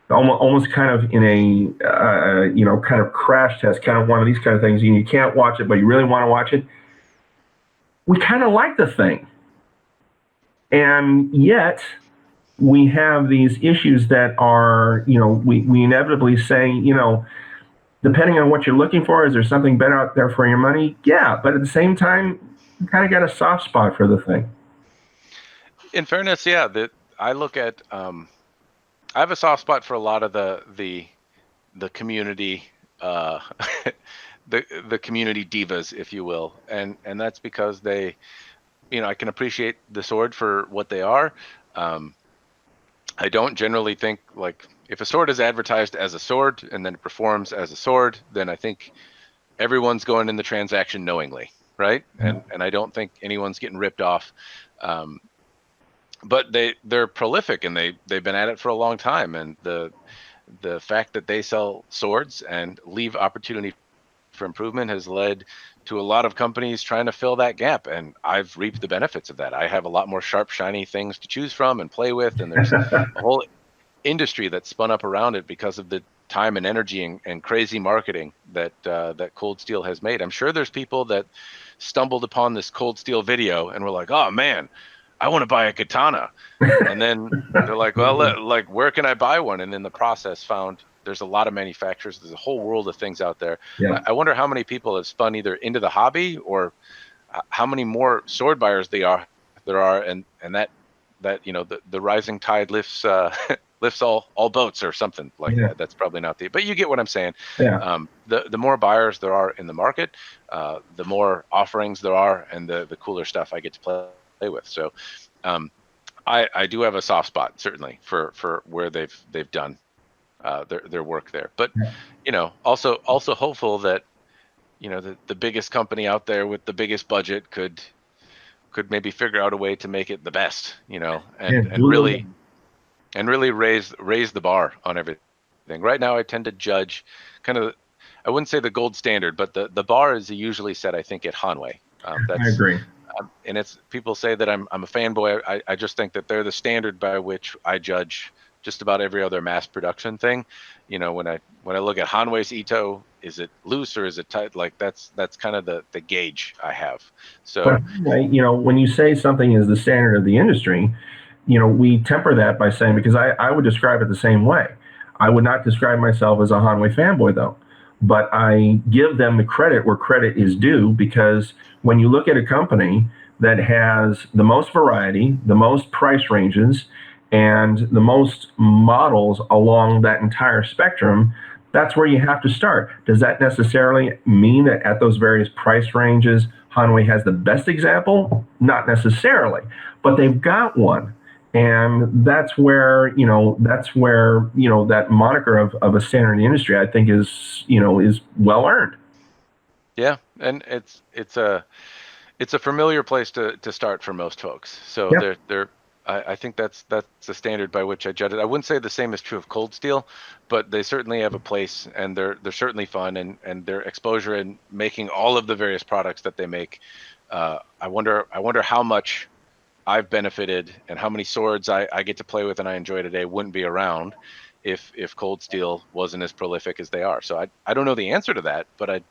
almost kind of in a, kind of crash test, kind of one of these kind of things. You can't watch it, but you really want to watch it. We kind of like the thing. And yet we have these issues that are, we inevitably say, depending on what you're looking for, is there something better out there for your money? Yeah, but at the same time, you kind of got a soft spot for the thing. In fairness, I look at, I have a soft spot for a lot of the community, the community divas, if you will, and that's because they, I can appreciate the sword for what they are. I don't generally think, like, if a sword is advertised as a sword and then it performs as a sword, then I think everyone's going in the transaction knowingly, right? And I don't think anyone's getting ripped off. But they're prolific, and they've been at it for a long time, and the fact that they sell swords and leave opportunity for improvement has led to a lot of companies trying to fill that gap, and I've reaped the benefits of that. I have a lot more sharp, shiny things to choose from and play with, and there's a whole industry that's spun up around it because of the time and energy and crazy marketing that cold steel has made. I'm sure there's people that stumbled upon this cold steel video and were like, oh man, I want to buy a katana. And then they're like, well, where can I buy one? And in the process found there's a lot of manufacturers. There's a whole world of things out there. Yeah. I wonder how many people have spun either into the hobby, or how many more sword buyers there are. And that that the rising tide lifts lifts all boats or something like that. That's probably not but you get what I'm saying. Yeah. The more buyers there are in the market, the more offerings there are, and the cooler stuff I get to play with. So I do have a soft spot certainly for where they've done their work there. But also hopeful that the biggest company out there with the biggest budget could maybe figure out a way to make it the best, and really raise the bar on everything. Right now, I tend to judge kind of, I wouldn't say the gold standard, but the bar is usually set, I think, at Hanwei. I agree. And it's people say that I'm a fanboy. I just think that they're the standard by which I judge just about every other mass production thing. When I look at Hanwei's Ito, is it loose or is it tight? Like that's kind of the gauge I have. So, but when you say something is the standard of the industry, we temper that by saying, because I would describe it the same way. I would not describe myself as a Hanwei fanboy though, but I give them the credit where credit is due, because when you look at a company that has the most variety, the most price ranges, and the most models along that entire spectrum, that's where you have to start. Does that necessarily mean that at those various price ranges, Hanwei has the best example? Not necessarily, but they've got one. And that's where that moniker of a standard in the industry, I think is well earned. Yeah, and it's a familiar place to start for most folks. So they're I think that's the standard by which I judge it. I wouldn't say the same is true of Cold Steel, but they certainly have a place, and they're certainly fun, and their exposure in making all of the various products that they make. I wonder how much I've benefited and how many swords I get to play with and I enjoy today wouldn't be around if Cold Steel wasn't as prolific as they are. So I don't know the answer to that, but I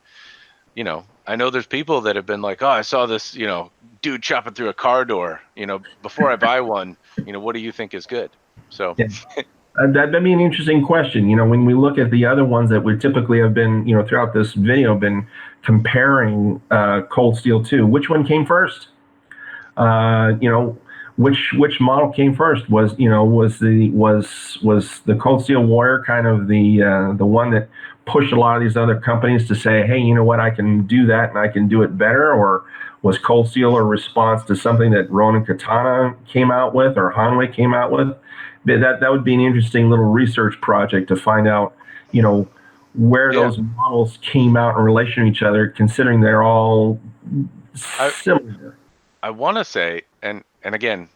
know there's people that have been like, oh, I saw this, dude chopping through a car door, before I buy one, what do you think is good? So that'd be an interesting question. When we look at the other ones that we typically have been, throughout this video, been comparing Cold Steel to, which one came first? Which model came first? Was the Cold Steel Warrior kind of the one that pushed a lot of these other companies to say, hey, you know what, I can do that and I can do it better? Or was Cold Steel a response to something that Ronin Katana came out with or Hanwei came out with? That would be an interesting little research project to find out, where those models came out in relation to each other, considering they're all similar. I want to say, and again,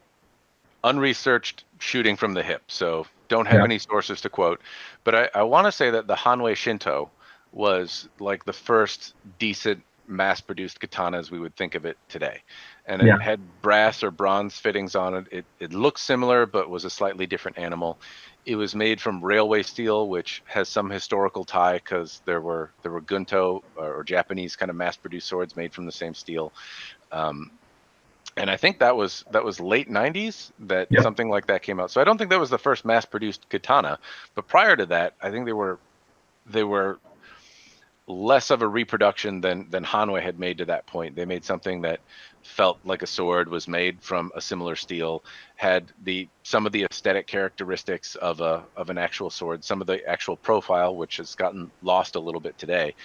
unresearched shooting from the hip, so don't have any sources to quote, but I want to say that the Hanwei Shinto was like the first decent mass-produced katana as we would think of it today. And it had brass or bronze fittings on it. It looked similar, but was a slightly different animal. It was made from railway steel, which has some historical tie because there were gunto or Japanese kind of mass-produced swords made from the same steel. And I think that was late 90s that something like that came out. So I don't think that was the first mass-produced katana, but prior to that, I think they were less of a reproduction than Hanwei had made to that point. They made something that felt like a sword, was made from a similar steel, had some of the aesthetic characteristics of an actual sword, some of the actual profile, which has gotten lost a little bit today.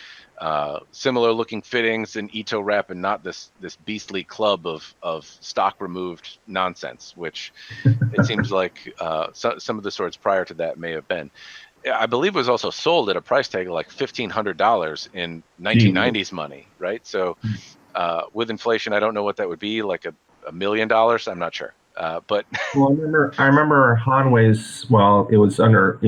Similar looking fittings and Ito wrap, and not this beastly club of stock removed nonsense, which it seems like some of the swords prior to that may have been. I believe it was also sold at a price tag of like $1,500 in 1990s money, right? So with inflation, I don't know what that would be, like $1 million. I'm not sure. But well, I remember Hanwei's. Well, it was under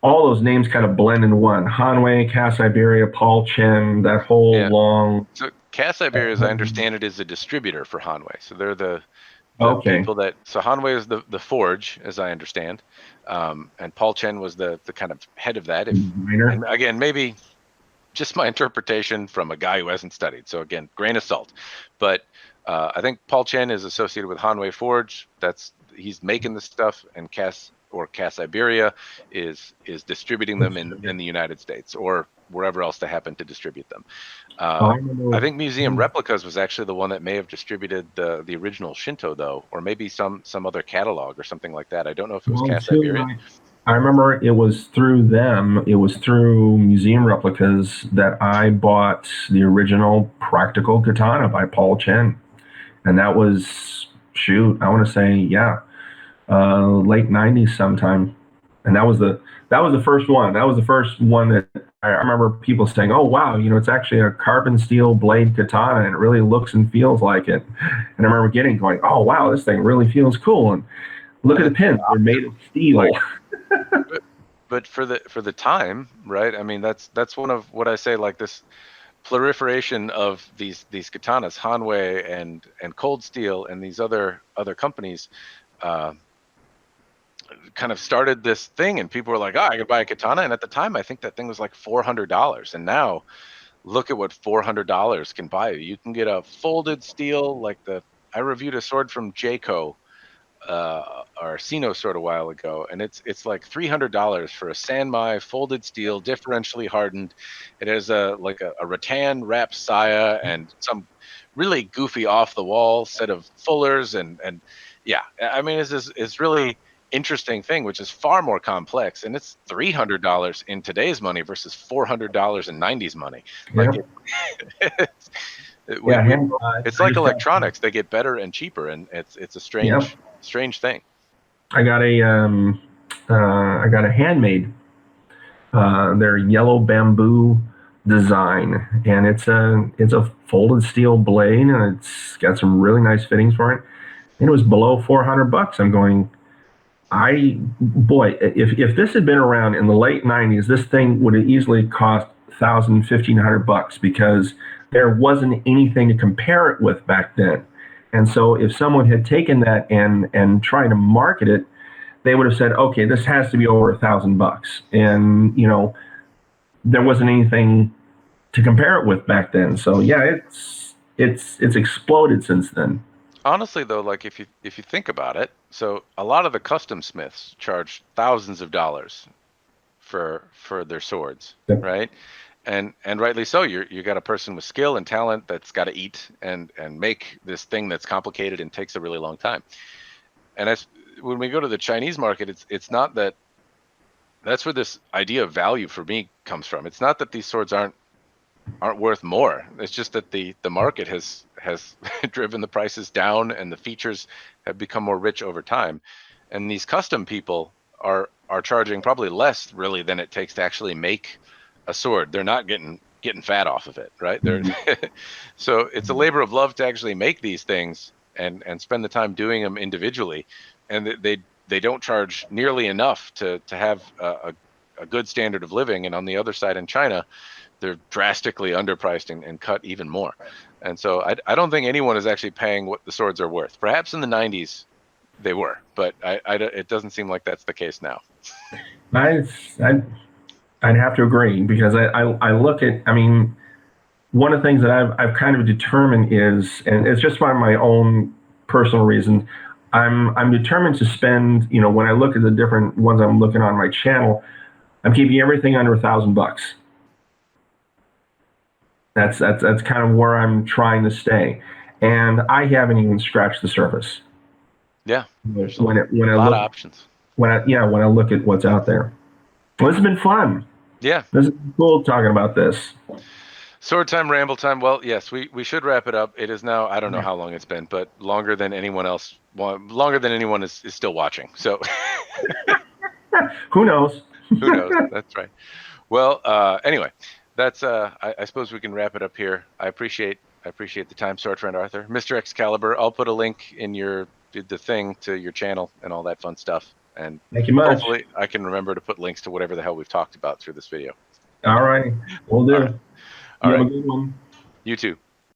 all those names kind of blend into one. Hanwei, Cass Iberia, Paul Chen, that whole long. So Cass Iberia, as I understand it, is a distributor for Hanwei. So they're the people that. So Hanwei is the forge, as I understand, and Paul Chen was the kind of head of that. And again, maybe just my interpretation from a guy who hasn't studied. So again, grain of salt. But I think Paul Chen is associated with Hanwei Forge. He's making the stuff, and Cass Iberia is distributing them in the United States, or wherever else they happen to distribute them. I remember- I think Museum Replicas was actually the one that may have distributed the original Shinto, though, or maybe some other catalog or something like that. I don't know if it was Well, Cast too, Siberian. I remember it was through them. It was through Museum Replicas that I bought the original practical katana by Paul Chen, and that was I want to say late '90s sometime, and that was the first one. That was the first one that I remember people saying, "Oh wow, it's actually a carbon steel blade katana, and it really looks and feels like it." And I remember going, "Oh wow, this thing really feels cool." And look at the pins; they're made of steel. But for the time, right? I mean, that's one of what I say, like this proliferation of these katanas, Hanwei and Cold Steel and these other companies, kind of started this thing, and people were like, "Oh, I could buy a katana." And at the time, I think that thing was like $400, and now look at what $400 can buy you. You can get a folded steel, like I reviewed a sword from Jayco, or Sino sword a while ago, and it's like $300 for a Sanmai folded steel, differentially hardened. It has a rattan wrap saya and some really goofy off the wall set of fullers, and yeah, I mean, it's really interesting thing, which is far more complex, and it's $300 in today's money versus $400 in '90s money. Like it's like electronics; they get better and cheaper, and it's a strange thing. I got a handmade. They're yellow bamboo design, and it's a folded steel blade, and it's got some really nice fittings for it. And it was below $400. I'm going, if this had been around in the late '90s, this thing would have easily cost $1,000, $1,500 because there wasn't anything to compare it with back then. And so if someone had taken that and tried to market it, they would have said, okay, this has to be over $1,000. And, there wasn't anything to compare it with back then. So yeah, it's exploded since then. Honestly, though, like if you think about it, so a lot of the custom smiths charge thousands of dollars for their swords, Yep. right? And rightly so. You got a person with skill and talent that's got to eat and make this thing that's complicated and takes a really long time. And when we go to the Chinese market, it's not that. That's where this idea of value for me comes from. It's not that these swords aren't worth more. It's just that the market has driven the prices down, and the features have become more rich over time. And these custom people are charging probably less really than it takes to actually make a sword. They're not getting fat off of it, right? So it's a labor of love to actually make these things and spend the time doing them individually, and they don't charge nearly enough to have a good standard of living. And on the other side, in China, they're drastically underpriced and cut even more. And so I don't think anyone is actually paying what the swords are worth. Perhaps in the '90s they were, but it doesn't seem like that's the case now. I'd have to agree, because I look at, I mean, one of the things that I've kind of determined is, and it's just by my own personal reason, I'm determined to spend, when I look at the different ones I'm looking on my channel, I'm keeping everything under $1,000. That's kind of where I'm trying to stay, and I haven't even scratched the surface. Yeah, there's a lot of options. When I look at what's out there. Well, this has been fun. Yeah, this is cool talking about this. Sword time, ramble time. Well, yes, we should wrap it up. It is now, I don't know how long it's been, but longer than anyone is still watching. So who knows? Who knows? That's right. Well, anyway, that's I suppose we can wrap it up here. I appreciate the time, sword friend Arthur. Mr. Excalibur, I'll put a link in the thing to your channel and all that fun stuff. And thank you much. Hopefully I can remember to put links to whatever the hell we've talked about through this video. All right. We'll do. All right. Have a good one. You too.